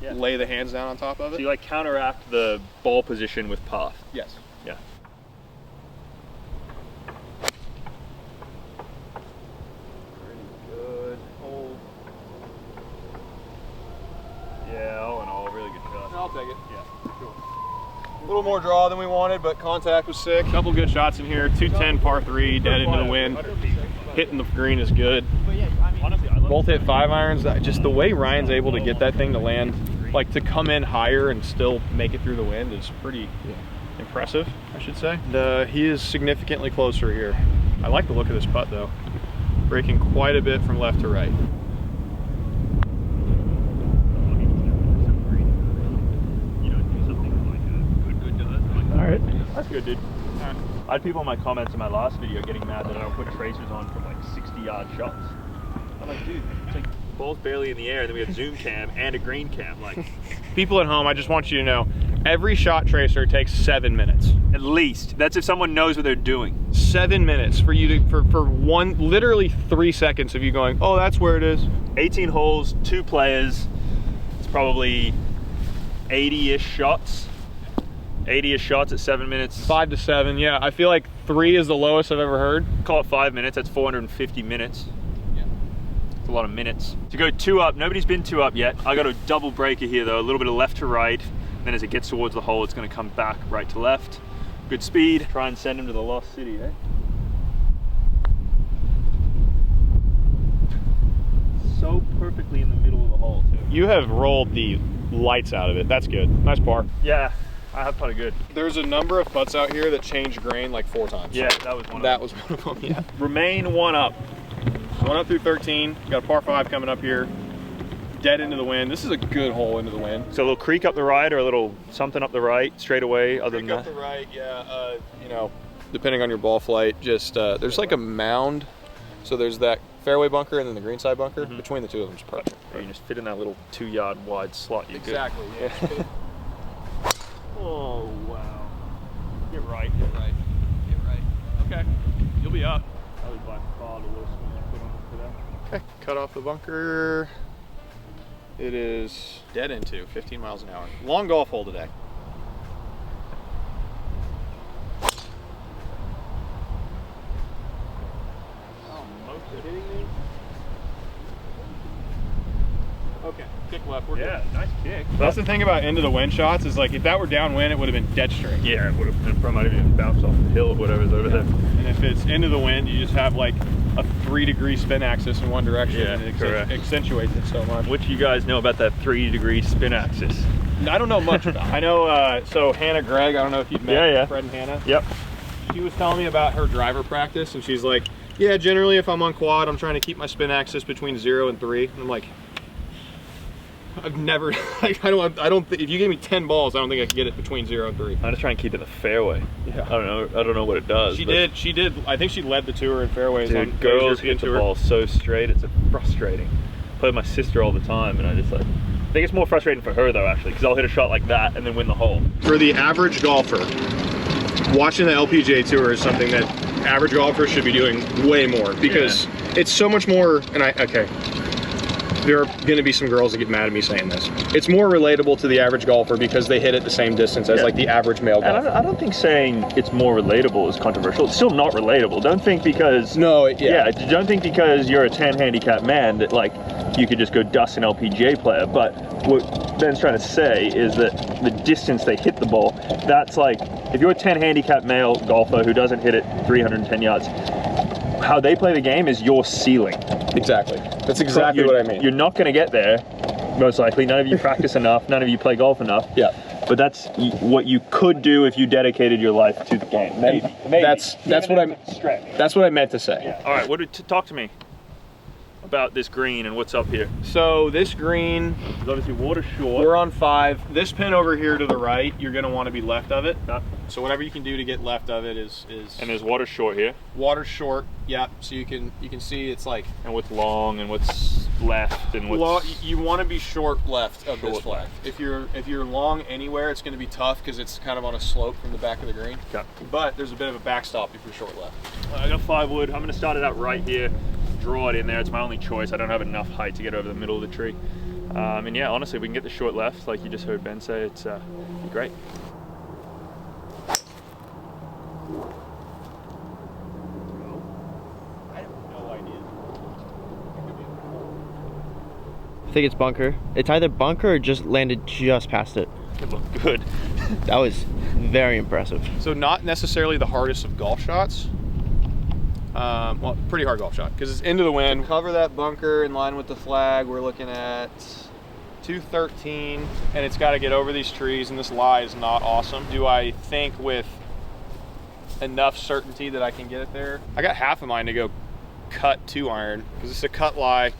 S2: Yeah.
S1: lay the hands down on top of
S2: So
S1: it.
S2: you like counteract the ball position with path.
S1: Yes.
S2: Yeah.
S1: Pretty good. Hold. take it.
S2: Yeah, sure.
S1: A little more draw than we wanted, but contact was sick. Couple good shots in here. 210 par 3, dead into the wind. Hitting the green is good. Both hit 5 irons. Just the way Ryan's able to get that thing to land, like to come in higher and still make it through the wind is pretty impressive, I should say. And, he is significantly closer here. I like the look of this putt though. Breaking quite a bit from left to right.
S2: All right. That's good, dude. Right. I had people in my comments in my last video getting mad that I don't put tracers on from like 60-yard shots. I'm like, dude, it's like ball's barely in the air, and then we have zoom cam and a green cam. Like,
S1: people at home, I just want you to know, every shot tracer takes 7 minutes.
S2: At least. That's if someone knows what they're doing.
S1: 7 minutes for you to, for one, literally 3 seconds of you going, oh, that's where it is.
S2: 18 holes, 2 players. It's probably 80-ish shots. 80-ish shots at 7 minutes.
S1: 5 to 7, yeah. I feel like 3 is the lowest I've ever heard.
S2: Call it 5 minutes, that's 450 minutes. Yeah. It's a lot of minutes. To go 2 up, nobody's been 2 up yet. I got a double breaker here though, a little bit of left to right. Then as it gets towards the hole, it's gonna come back right to left. Good speed. Try and send him to the lost city, eh? So perfectly in the middle of the hole too.
S1: You have rolled the lights out of it. That's good. Nice par.
S2: Yeah. I have putted good.
S1: There's a number of putts out here that changed grain like 4 times.
S2: Yeah, that was one of them.
S1: That was one of them, yeah.
S2: Remain 1 up.
S1: 1 up through 13. Got a par 5 coming up here. Dead into the wind. This is a good hole into the wind.
S2: So a little creek up the right or a little something up the right, straight away, other than that?
S1: Creek up the right, yeah. You know, depending on your ball flight, just, there's like a mound. So there's that fairway bunker and then the greenside bunker. Between the two of them is perfect.
S2: You can just fit in that little 2-yard wide slot. You're
S1: exactly,
S2: good.
S1: yeah.
S2: Oh, wow. Get right.
S1: Get right. Get right. Okay. You'll be up.
S2: That was by far the worst one I put on today.
S1: Okay. Cut off the bunker. It is dead into 15 miles an hour. Long golf hole today.
S2: Oh, most of hitting me.
S1: Okay, kick left. We're
S2: good. Nice kick.
S1: That's the thing about into the wind shots is like if that were downwind, it would have been dead straight.
S2: Yeah, it would have been. Probably might have even bounced off the hill or whatever's over there.
S1: And if it's into the wind, you just have like a 3-degree spin axis in one direction,
S2: yeah,
S1: and it
S2: accentuates
S1: it so much.
S2: What do you guys know about that 3-degree spin axis?
S1: I don't know much about. I know. So Hannah Gregg. I don't know if you've met Fred and Hannah.
S2: Yep.
S1: She was telling me about her driver practice, and she's like, "Yeah, generally if I'm on quad, I'm trying to keep my spin axis between 0 and 3." And I'm like, I've never, like, I don't if you gave me 10 balls, I don't think I could get it between 0 and 3.
S2: I'm just trying to keep it in the fairway. Yeah. I don't know what it does.
S1: She did, I think she led the tour in fairways.
S2: Dude, on girls hit the ball so straight, it's frustrating. I play with my sister all the time, and I just like, I think it's more frustrating for her though, actually, because I'll hit a shot like that and then win the hole.
S1: For the average golfer, watching the LPGA tour is something that average golfers should be doing way more, because it's so much more, and there are going to be some girls that get mad at me saying this. It's more relatable to the average golfer because they hit at the same distance as like the average male golfer.
S2: And I don't think saying it's more relatable is controversial. It's still not relatable. Don't think because don't think because you're a 10 handicap man that like you could just go dust an LPGA player. But what Ben's trying to say is that the distance they hit the ball, that's like if you're a 10 handicap male golfer who doesn't hit it 310 yards, how they play the game is your ceiling.
S1: Exactly. That's exactly what I mean.
S2: You're not going to get there, most likely. None of you practice enough. None of you play golf enough.
S1: Yeah.
S2: But that's what you could do if you dedicated your life to the game. Maybe.
S1: That's what I meant to say.
S2: Yeah. All right. Talk to me about this green and what's up here.
S1: So this green
S2: is obviously water short.
S1: We're on 5. This pin over here to the right, you're going to want to be left of it.
S2: Yeah.
S1: So whatever you can do to get left of it is.
S2: And there's water short here.
S1: Water short, yeah. So you can see it's like.
S2: And what's long and what's left and what's.
S1: You want to be short left of this flag. If you're long anywhere, it's going to be tough because it's kind of on a slope from the back of the green.
S2: Okay.
S1: But there's a bit of a backstop if you're short left.
S2: I got 5 wood. I'm going to start it out right here. Draw it in there. It's my only choice. I don't have enough height to get over the middle of the tree. And yeah, honestly, if we can get the short left, like you just heard Ben say, it's be great.
S1: I have no idea.
S6: I think it's bunker. It's either bunker or just landed just past it.
S2: It looked good.
S6: That was very impressive.
S1: So not necessarily the hardest of golf shots. Well, pretty hard golf shot because it's into the wind. To cover that bunker in line with the flag, we're looking at 213, and it's got to get over these trees, and this lie is not awesome. Do I think with enough certainty that I can get it there? I got half of mine to go cut 2 iron because it's a cut lie.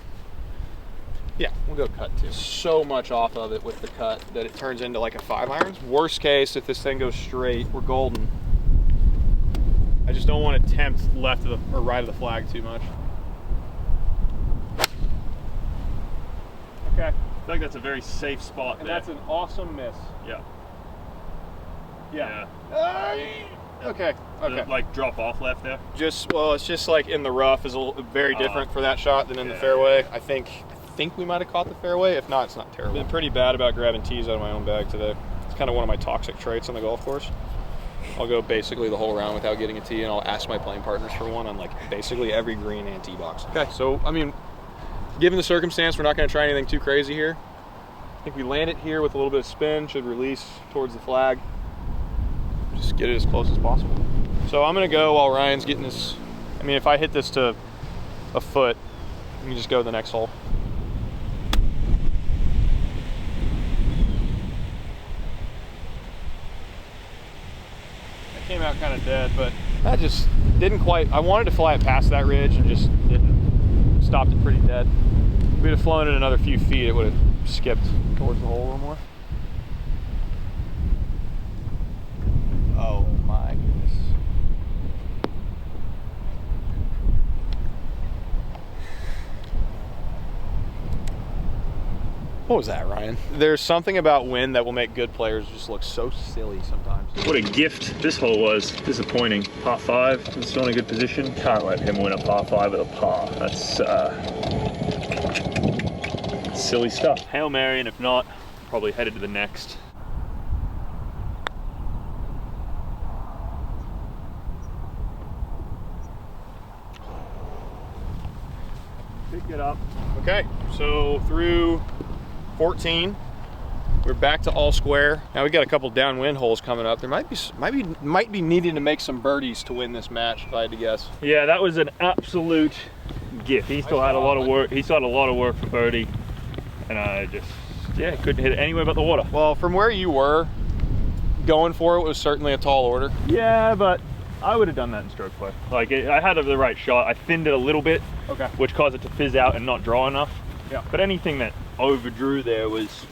S1: Yeah, we'll go cut 2. So much off of it with the cut that it turns into like a 5 irons. Worst case, if this thing goes straight, we're golden. I just don't want to tempt left of the, or right of the flag too much. Okay.
S2: I feel like that's a very safe spot
S1: And
S2: there.
S1: that's an awesome miss.
S2: Yeah.
S1: Yeah. Okay.
S2: Does
S1: Okay.
S2: it, like drop off left there?
S1: Just, well, it's just like in the rough is a little, very different for that shot than in the fairway. I think we might have caught the fairway. If not, it's not terrible. Been pretty bad about grabbing tees out of my own bag today. It's kind of one of my toxic traits on the golf course. I'll go basically the whole round without getting a tee, and I'll ask my playing partners for one on like basically every green and tee box. Okay, so I mean, given the circumstance, we're not going to try anything too crazy here. I think we land it here with a little bit of spin, should release towards the flag. Just get it as close as possible. So I'm going to go while Ryan's getting this. I mean, if I hit this to a foot, we can just go to the next hole. Came out kind of dead, but that just didn't quite. I wanted to fly it past that ridge and just didn't. Stopped it pretty dead. If we'd have flown it another few feet, it would have skipped towards the hole a little more. Oh my goodness. What was that, Ryan? There's something about wind that will make good players just look so silly sometimes.
S2: What a gift this hole was. Disappointing. Par 5, it's still in a good position. Can't let him win a par 5 with a par. That's silly stuff. Hail Mary, and if not, probably headed to the next. Pick it up.
S1: Okay, so through 14, we're back to all square. Now we got a couple downwind holes coming up. There might be needing to make some birdies to win this match, if I had to guess.
S2: Yeah, that was an absolute gift. He still had a lot of work. He still had a lot of work for birdie, and I just couldn't hit it anywhere but the water.
S1: Well, from where you were, going for it was certainly a tall order.
S2: Yeah, but I would have done that in stroke play. Like I had the right shot. I thinned it a little bit,
S1: okay,
S2: which caused it to fizz out and not draw enough.
S1: Yeah.
S2: But anything that overdrew there was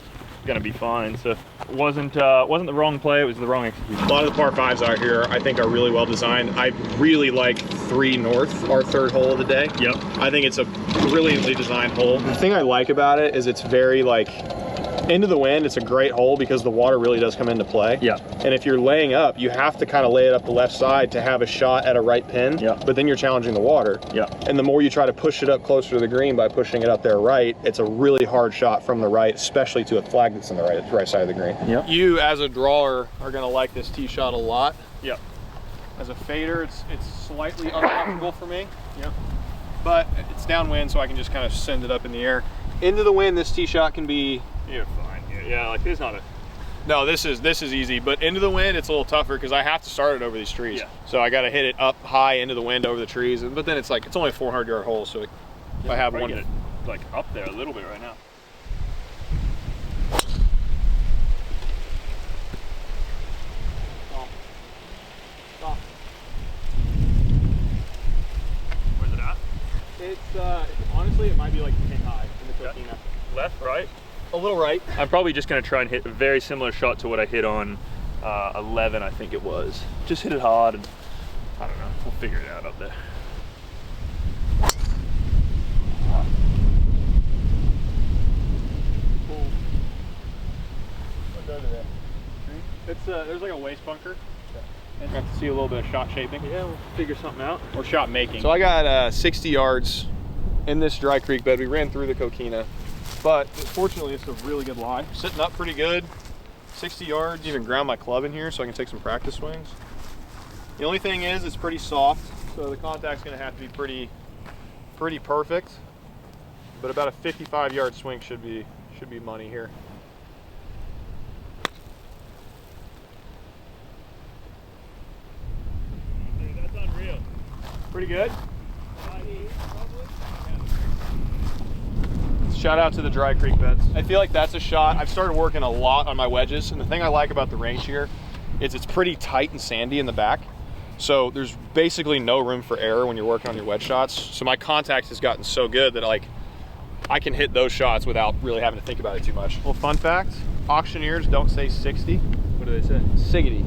S2: going to be fine. So it wasn't the wrong play. It was the wrong execution.
S1: A lot of the par 5s out here I think are really well designed. I really like 3 North, our third hole of the day.
S2: Yep.
S1: I think it's a brilliantly designed hole. The thing I like about it is it's very like into the wind. It's a great hole because the water really does come into play.
S2: Yeah.
S1: And if you're laying up, you have to kind of lay it up the left side to have a shot at a right pin.
S2: Yeah.
S1: But then you're challenging the water.
S2: Yeah.
S1: And the more you try to push it up closer to the green by pushing it up there right, it's a really hard shot from the right, especially to a flag that's on the right side of the green.
S2: Yeah.
S1: You as a drawer are gonna like this tee shot a lot.
S2: Yeah.
S1: As a fader, it's slightly uncomfortable for me. Yeah. But it's downwind, so I can just kind of send it up in the air. Into the wind, this tee shot can be.
S2: You're fine. Yeah, like there's not a.
S1: No, this is easy, but into the wind it's a little tougher because I have to start it over these trees.
S2: Yeah.
S1: So I got to hit it up high into the wind over the trees, but then it's like it's only a 400-yard hole, so if I have one,
S2: get it like up there a little bit right now.
S1: Stop.
S2: Where's it at?
S1: It's honestly it might be like 10 high in the coquina.
S2: Left, right.
S1: A little right.
S2: I'm probably just going to try and hit a very similar shot to what I hit on 11, I think it was. Just hit it hard, and I don't know. We'll figure it out up there.
S1: It's there's like a waste bunker. And you have to see a little bit of shot shaping.
S2: Yeah, we'll figure something out.
S1: Or shot making. So I got 60 yards in this dry creek bed. We ran through the coquina, but fortunately it's a really good lie. Sitting up pretty good, 60 yards. Even ground my club in here so I can take some practice swings. The only thing is it's pretty soft, so the contact's gonna have to be pretty perfect. But about a 55-yard swing should be money here. Pretty good. Shout out to the Dry Creek beds. I feel like that's a shot. I've started working a lot on my wedges, and the thing I like about the range here is it's pretty tight and sandy in the back. So there's basically no room for error when you're working on your wedge shots. So my contact has gotten so good that like I can hit those shots without really having to think about it too much. Well, fun fact, auctioneers don't say 60.
S2: What do they say?
S1: Siggity.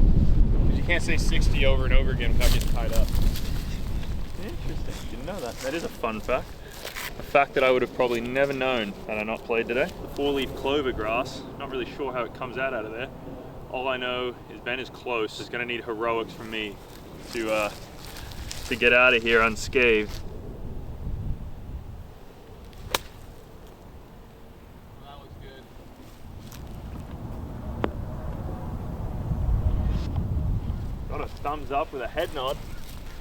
S1: Because you can't say 60 over and over again without getting tied up.
S2: Interesting, didn't know that. That is a fun fact. A fact that I would have probably never known had I not played today. The 4-leaf clover grass, not really sure how it comes out of there. All I know is Ben is close. It's gonna need heroics from me to get out of here unscathed.
S1: That looks good.
S2: Got a thumbs up with a head nod.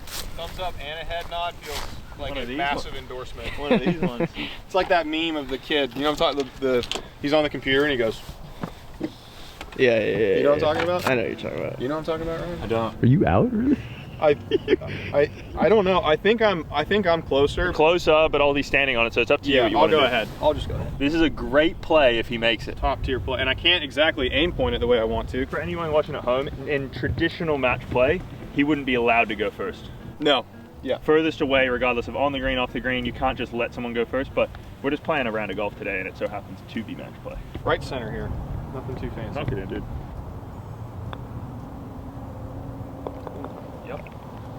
S1: Thumbs up and a head nod feels like
S2: One
S1: a
S2: of these
S1: massive
S2: ones.
S1: endorsement.
S2: One of these ones.
S1: It's like that meme of the kid. You know what I'm talking? He's on the computer and he goes.
S6: Yeah.
S1: You know what I'm talking about?
S6: I know what you're talking about.
S1: You know what I'm talking about, Ryan?
S2: I don't.
S4: Are you out, really?
S1: I don't know. I think I'm closer.
S2: Closer, but I'll be standing on it, so it's up to you.
S1: Yeah,
S2: what you
S1: I'll
S2: wanna
S1: go
S2: do.
S1: ahead. I'll just go ahead.
S2: This is a great play if he makes it.
S1: Top tier play, and I can't exactly aim point it the way I want to.
S2: For anyone watching at home, in traditional match play, he wouldn't be allowed to go first.
S1: No. Yeah.
S2: Furthest away, regardless of on the green, off the green, you can't just let someone go first, but we're just playing a round of golf today, and it so happens to be match play.
S1: Right center here. Nothing too fancy.
S2: Knock it in, dude. Yep.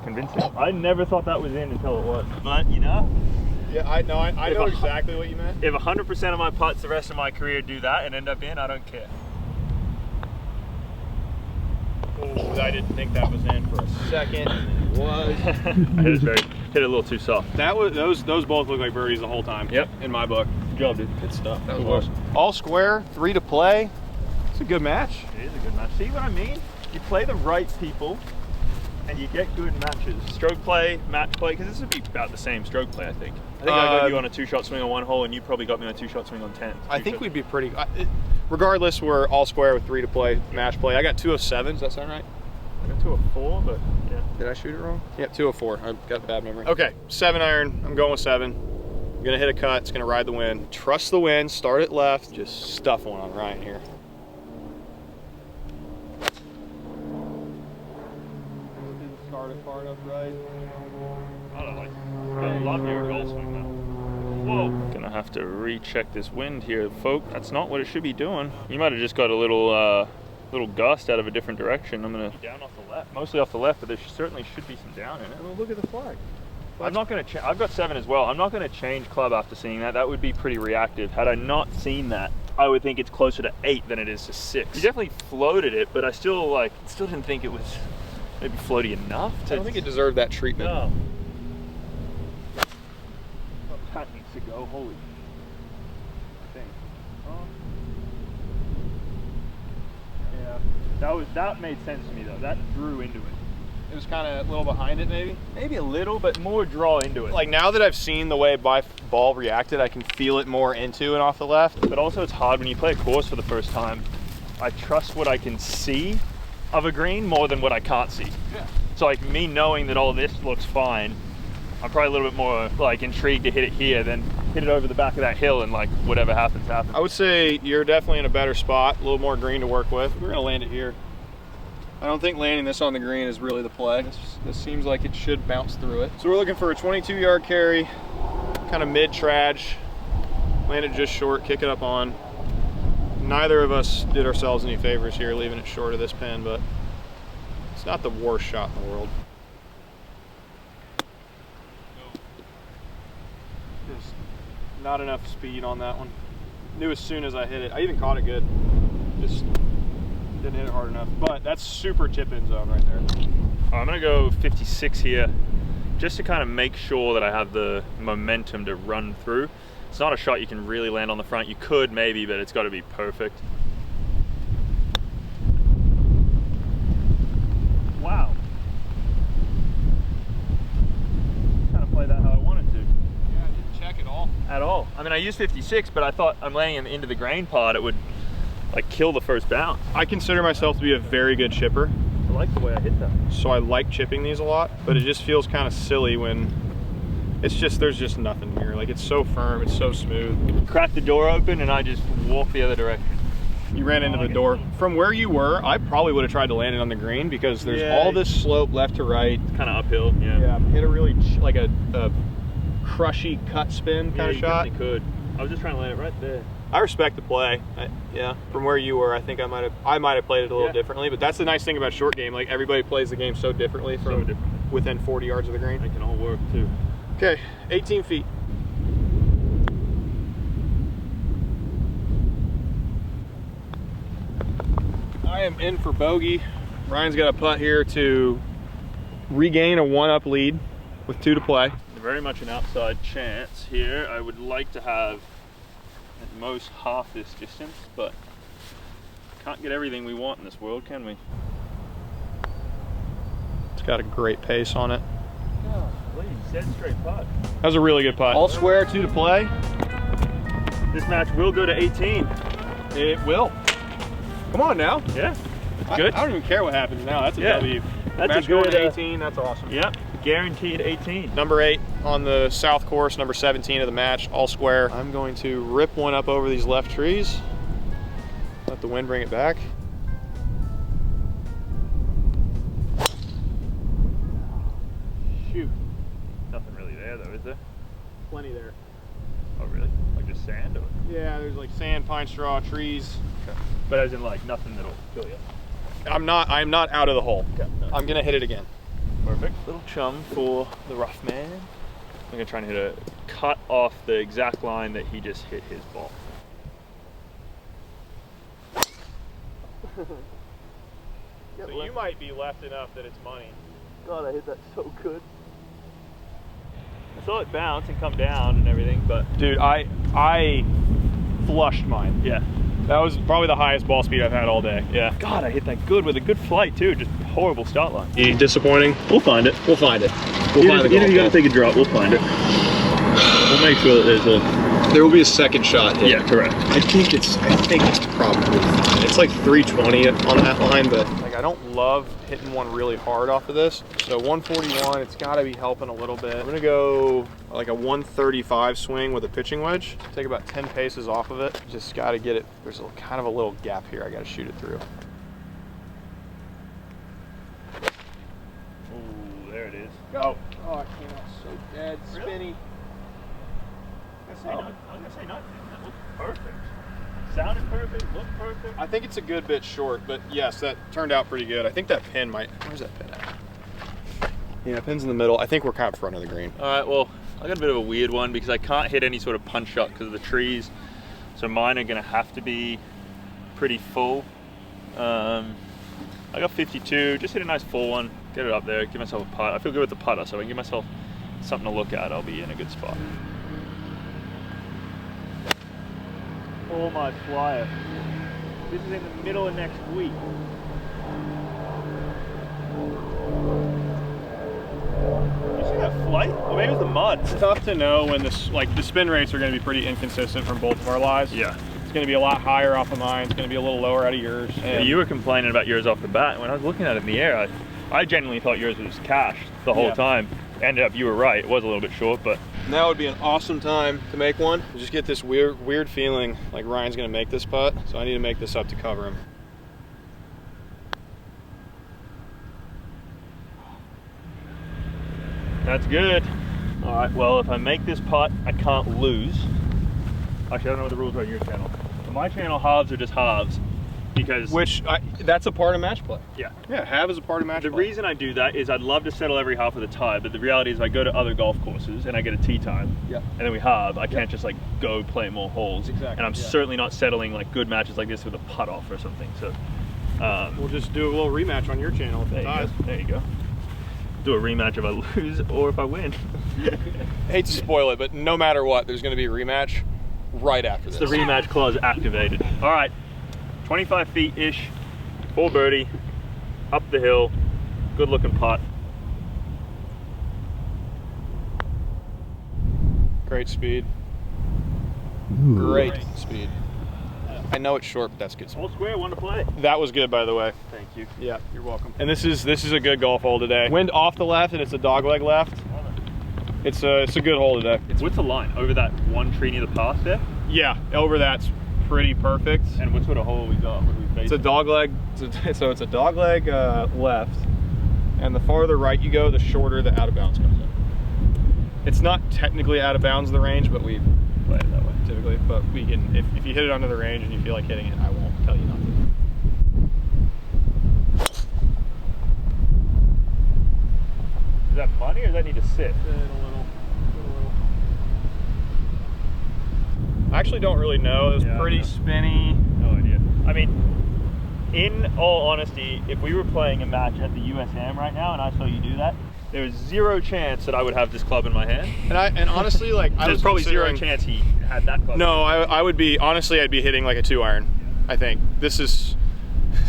S2: Convincing. I never thought that was in until it was. But, you know,
S1: Yeah, I know exactly what you meant.
S2: if 100% of my putts the rest of my career do that and end up in, I don't care.
S1: Oh, I didn't think that was in for a second, and it was.
S2: I hit it a little too soft.
S1: That was those both look like birdies the whole time.
S2: Yep.
S1: In my book.
S2: Good job, dude.
S1: Good stuff.
S2: That was awesome.
S1: All square, 3 to play. It's a good match.
S2: It is a good match. See what I mean? You play the right people and you get good matches. Stroke play, match play, because this would be about the same stroke play, I think. I think I got you on a 2-shot swing on one hole, and you probably got me on a 2-shot swing on 10.
S1: I think we'd be pretty. Regardless, we're all square with 3 to play, match play. I got 207. Does that sound right?
S2: I got to a 4, but yeah.
S1: Did I shoot it wrong? Yeah, 204. I've got a bad memory. Okay, 7 iron. I'm going with 7. I'm gonna hit a cut. It's gonna ride the wind. Trust the wind. Start it left. Just stuff one on Ryan here. Start it far enough right.
S2: I don't like. I love your goal swing though. Whoa. Gonna have to recheck this wind here, folk. That's not what it should be doing. You might have just got a little gust out of a different direction. I'm gonna down off the left, mostly off the left, but there certainly should be some down in it.
S1: Well, look at the flag.
S2: I'm not gonna. I've got 7 as well. I'm not gonna change club after seeing that. That would be pretty reactive. Had I not seen that, I would think it's closer to 8 than it is to 6. You definitely floated it, but I still didn't think it was maybe floaty enough.
S1: I don't think it deserved that treatment.
S2: No. Oh, that needs to go. Holy. I think. Yeah. That made sense to me though. That drew into it.
S1: It was kind of a little behind it, maybe.
S2: Maybe a little, but more draw into it.
S1: Like now that I've seen the way my ball reacted, I can feel it more into and off the left.
S2: But also it's hard when you play a course for the first time. I trust what I can see of a green more than what I can't see.
S1: Yeah.
S2: So like me knowing that all this looks fine, I'm probably a little bit more like intrigued to hit it here than hit it over the back of that hill and like whatever happens, happens.
S1: I would say you're definitely in a better spot, a little more green to work with. We're gonna land it here. I don't think landing this on the green is really the play. This seems like it should bounce through it. So we're looking for a 22-yard carry, kind of mid-traj, land it just short, kick it up on. Neither of us did ourselves any favors here, leaving it short of this pin, but it's not the worst shot in the world. Just not enough speed on that one. Knew as soon as I hit it. I even caught it good. Just didn't hit it hard enough, but that's super tip-in zone right there.
S2: I'm gonna go 56 here, just to kind of make sure that I have the momentum to run through. It's not a shot you can really land on the front. You could maybe, but it's got to be perfect. Wow. Kind of played that how I wanted to.
S1: Yeah, I didn't check at all.
S2: At all. I mean, I used 56, but I thought I'm laying him into the grain part. It would like kill the first bounce.
S1: I consider myself to be a very good chipper.
S2: I like the way I hit that.
S1: So I like chipping these a lot, but it just feels kind of silly when it's just, there's just nothing here. Like, it's so firm, it's so smooth.
S2: Crack the door open and I just walk the other direction.
S1: You ran into the door. From where you were, I probably would have tried to land it on the green because there's all this slope left to right.
S2: It's kind of uphill, yeah.
S1: Yeah, hit a really, like a crushy cut spin kind of shot.
S2: You could. I was just trying to land it right there.
S1: I respect the play. Yeah, from where you were, I think I might have played it a little differently. But that's the nice thing about short game. Like, everybody plays the game so differently from within 40 yards of the green.
S2: It can all work too.
S1: Okay, 18 feet. I am in for bogey. Ryan's got a putt here to regain a 1-up lead with 2 to play.
S2: Very much an outside chance here. I would like to have at most half this distance, but can't get everything we want in this world, can we?
S1: It's got a great pace on it.
S2: Oh, please, dead straight putt.
S1: That was a really good putt. All square, 2 to play.
S2: This match will go to 18.
S1: It will. Come on now.
S2: Yeah, that's good.
S1: I don't even care what happens now. That's a W.
S2: That's
S1: match
S2: a good
S1: going to 18. That's awesome.
S2: Yep, guaranteed 18.
S1: Number 8 on the south course, number 17 of the match, all square. I'm going to rip one up over these left trees. Let the wind bring it back. Shoot.
S2: Nothing really there though, is there?
S1: Plenty there.
S2: Oh really? Like just sand or?
S1: Yeah, there's like sand, pine straw, trees.
S2: Okay. But as in like nothing that'll kill you.
S1: I'm not out of the hole.
S2: Okay. No.
S1: I'm gonna hit it again.
S2: Perfect. Little chum for the rough man. I'm gonna try and hit a cut off the exact line that he just hit his ball.
S1: So you might be left enough that it's money.
S2: God, I hit that so good. I saw it bounce and come down and everything, but
S1: dude, I flushed mine.
S2: Yeah.
S1: That was probably the highest ball speed I've had all day.
S2: Yeah. God, I hit that good with a good flight too. Just horrible start line.
S1: Disappointing?
S2: We'll find it.
S5: We'll find it.
S2: Even if you gotta take a drop, we'll find it. We'll make sure that there's a...
S5: There will be a second shot hit.
S2: Yeah, correct.
S5: I think it's probably, it's like 320 on that line, but
S1: like, I don't love hitting one really hard off of this. So 141, it's gotta be helping a little bit. I'm gonna go like a 135 swing with a pitching wedge. Take about 10 paces off of it. Just gotta get it, there's kind of a little gap here I gotta shoot it through.
S2: Ooh, there it is.
S1: Go. Oh, I came out so dead, spinny.
S2: I'm gonna say nothing. That looked perfect. Sounded perfect, looked perfect.
S1: I think it's a good bit short, but yes, that turned out pretty good. I think that pin might, where's that pin at? Yeah, pin's in the middle. I think we're kind of front of the green.
S2: All right, well, I got a bit of a weird one because I can't hit any sort of punch shot because of the trees. So mine are gonna have to be pretty full. I got 52, just hit a nice full one, get it up there, give myself a putt. I feel good with the putter, so I can give myself something to look at. I'll be in a good spot. Oh my flyer. This is in the middle of next week. You see that flight? Or maybe it was the mud.
S1: It's tough to know when this, like, the spin rates are going to be pretty inconsistent from both of our lives.
S2: Yeah.
S1: It's going to be a lot higher off of mine. It's going to be a little lower out of yours.
S2: Yeah, you were complaining about yours off the bat. When I was looking at it in the air, I genuinely thought yours was cashed the whole time. Ended up, you were right. It was a little bit short, but
S1: now would be an awesome time to make one. I just get this weird feeling like Ryan's going to make this putt, so I need to make this up to cover him.
S2: that's good. All right, well, if I make this putt, I can't lose. Actually, I don't know what the rules are on your channel. On my channel, halves are just halves. Because
S1: that's a part of match play.
S2: Yeah.
S1: Yeah, halve is a part of match play.
S2: The reason I do that is I'd love to settle every half with a tie, but the reality is if I go to other golf courses and I get a tee time, and then we halve, I can't just like go play more holes.
S1: Exactly.
S2: And I'm certainly not settling like good matches like this with a putt off or something. So
S1: we'll just do a little rematch on your channel if it ties.
S2: There you go. Do a rematch if I lose or if I win.
S1: Hate to spoil it, but no matter what, there's going to be a rematch right after this.
S2: The rematch clause activated. All right. 25 feet-ish, for birdie, up the hill, good looking putt.
S1: Great speed. Great speed. I know it's short, but that's good.
S2: All square, one to play.
S1: That was good, by the way.
S2: Thank you.
S1: Yeah, you're welcome. And this is a good golf hole today. Wind off the left, and it's a dogleg left. It's a good hole today.
S2: What's the line? Over that one tree near the path there?
S1: Yeah, over that's pretty perfect.
S2: And what sort of hole we got? What do we face?
S1: It's a dogleg. So it's a dogleg left, and the farther right you go, the shorter the out of bounds comes in. It's not technically out of bounds of the range, but we play it that way typically. But we can, if you hit it under the range and you feel like hitting it, I won't tell you not to.
S2: Is that funny or does that need to sit?
S1: I actually don't really know. It was pretty spinny.
S2: No idea. I mean, in all honesty, if we were playing a match at the USM right now and I saw you do that, there's zero chance that I would have this club in my hand.
S1: And honestly, like
S2: there's probably zero chance he had that club.
S1: No, I would be, honestly, I'd be hitting like a 2-iron. I think this is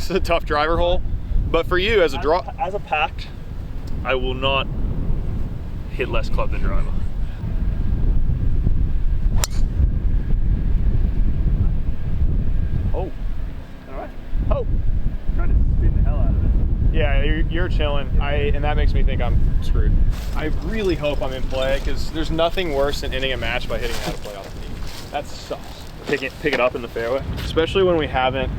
S1: a tough driver hole, but for you as a
S2: as a pact, I will not hit less club than driver. Oh, all right. Oh, trying to spin the hell out of it.
S1: Yeah, you're chilling. And that makes me think I'm screwed. I really hope I'm in play because there's nothing worse than ending a match by hitting out of play off the tee. That sucks.
S2: Pick it up in the fairway,
S1: especially when we haven't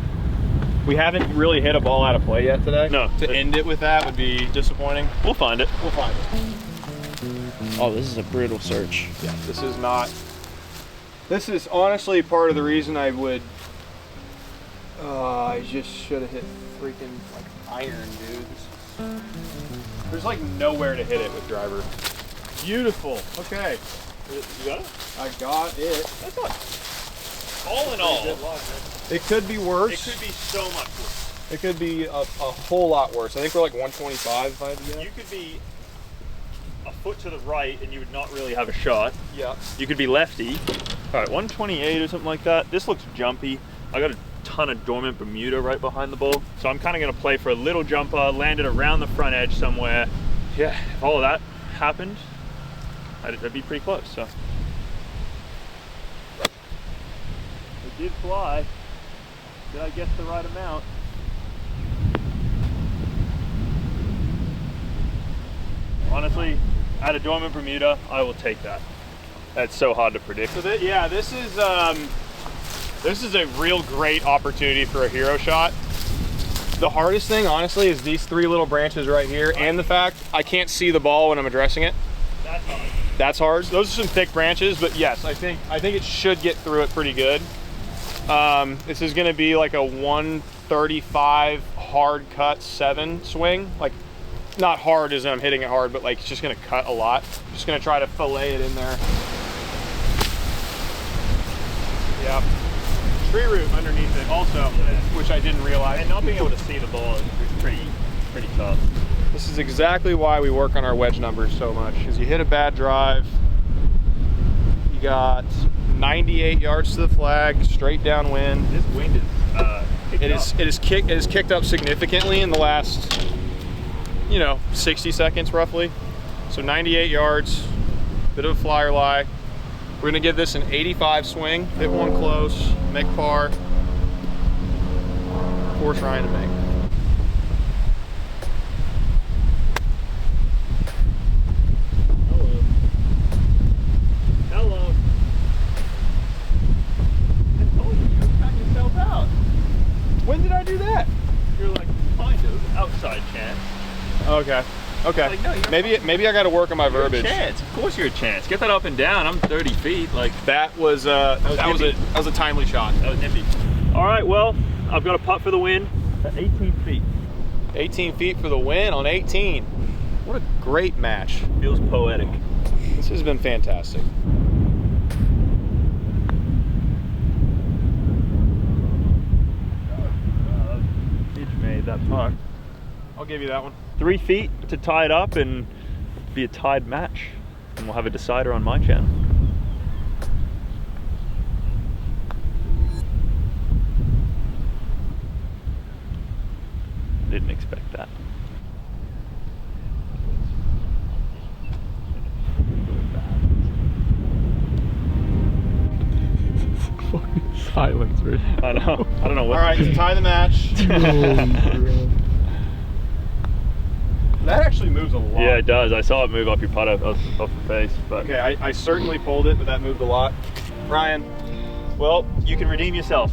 S1: really hit a ball out of play yet today.
S2: No,
S1: to end it with that would be disappointing.
S2: We'll find it.
S1: We'll find it.
S6: Oh, this is a brutal search.
S1: Yeah, this is not. This is honestly part of the reason I would. I just should have hit freaking like iron, dude. There's like nowhere to hit it with driver. Beautiful. Okay.
S2: You got it?
S1: I got it.
S2: That's not. All in all,
S1: it could be worse.
S2: It could be so much worse.
S1: It could be a whole lot worse. I think we're like 125 if I had to guess.
S2: You could be a foot to the right and you would not really have a shot.
S1: Yeah.
S2: You could be lefty. All right, 128 or something like that. This looks jumpy. I got a ton of dormant Bermuda right behind the ball. So I'm kind of going to play for a little jumper, land it around the front edge somewhere. Yeah, if all of that happened, I'd be pretty close. So it did fly. Did I guess the right amount? Honestly, at a dormant Bermuda, I will take that. That's so hard to predict.
S1: So yeah, this is a real great opportunity for a hero shot. The hardest thing, honestly, is these 3 little branches right here, and the fact I can't see the ball when I'm addressing it.
S2: That's hard.
S1: That's hard. Those are some thick branches, but yes, I think it should get through it pretty good. This is going to be like a 135 hard cut 7 swing. Like, not hard as in I'm hitting it hard, but like it's just going to cut a lot. Just going to try to fillet it in there. Yep. Tree root underneath it also, which I didn't realize.
S2: And not being able to see the ball is pretty tough.
S1: This is exactly why we work on our wedge numbers so much. Because you hit a bad drive, you got 98 yards to the flag, straight downwind.
S2: This wind is
S1: it is kicked up significantly in the last, 60 seconds roughly. So 98 yards, bit of a flyer lie. We're gonna give this an 85 swing, hit one close, make par, force Ryan to make.
S2: Hello. I told you, you're cutting yourself out.
S1: When did I do that?
S2: You're like, kind of, outside chance.
S1: Okay. Okay.
S2: Like, no,
S1: maybe I got to work on my verbiage.
S2: You're a chance. Of course you're a chance. Get that up and down. I'm 30 feet. Like
S1: that was a timely shot.
S2: That was nippy. All right. Well, I've got a putt for the win at 18 feet.
S1: 18 feet for the win on 18. What a great match.
S2: Feels poetic.
S1: This has been fantastic.
S2: Pitch made that putt.
S1: I'll give you that one.
S2: 3 feet to tie it up and be a tied match, and we'll have a decider on my channel. Didn't expect that.
S4: Silence, water.
S2: I know. I don't know what.
S1: All right, to tie the match. That actually moves a lot.
S2: Yeah, it does. I saw it move up your putt off the face. But
S1: Okay, I certainly pulled it, but that moved a lot. Ryan,
S2: well, you can redeem yourself.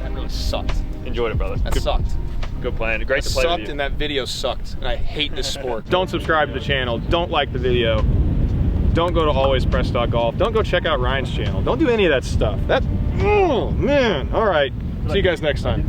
S5: That really sucked.
S2: Enjoyed it, brother.
S5: That sucked.
S2: Good plan. Great to play with
S5: Sucked,
S2: you.
S5: and that video sucked. And I hate this sport.
S1: don't subscribe to the channel. Don't like the video. Don't go to alwayspress.golf. Don't go check out Ryan's channel. Don't do any of that stuff. Oh, man. All right. See you guys next time.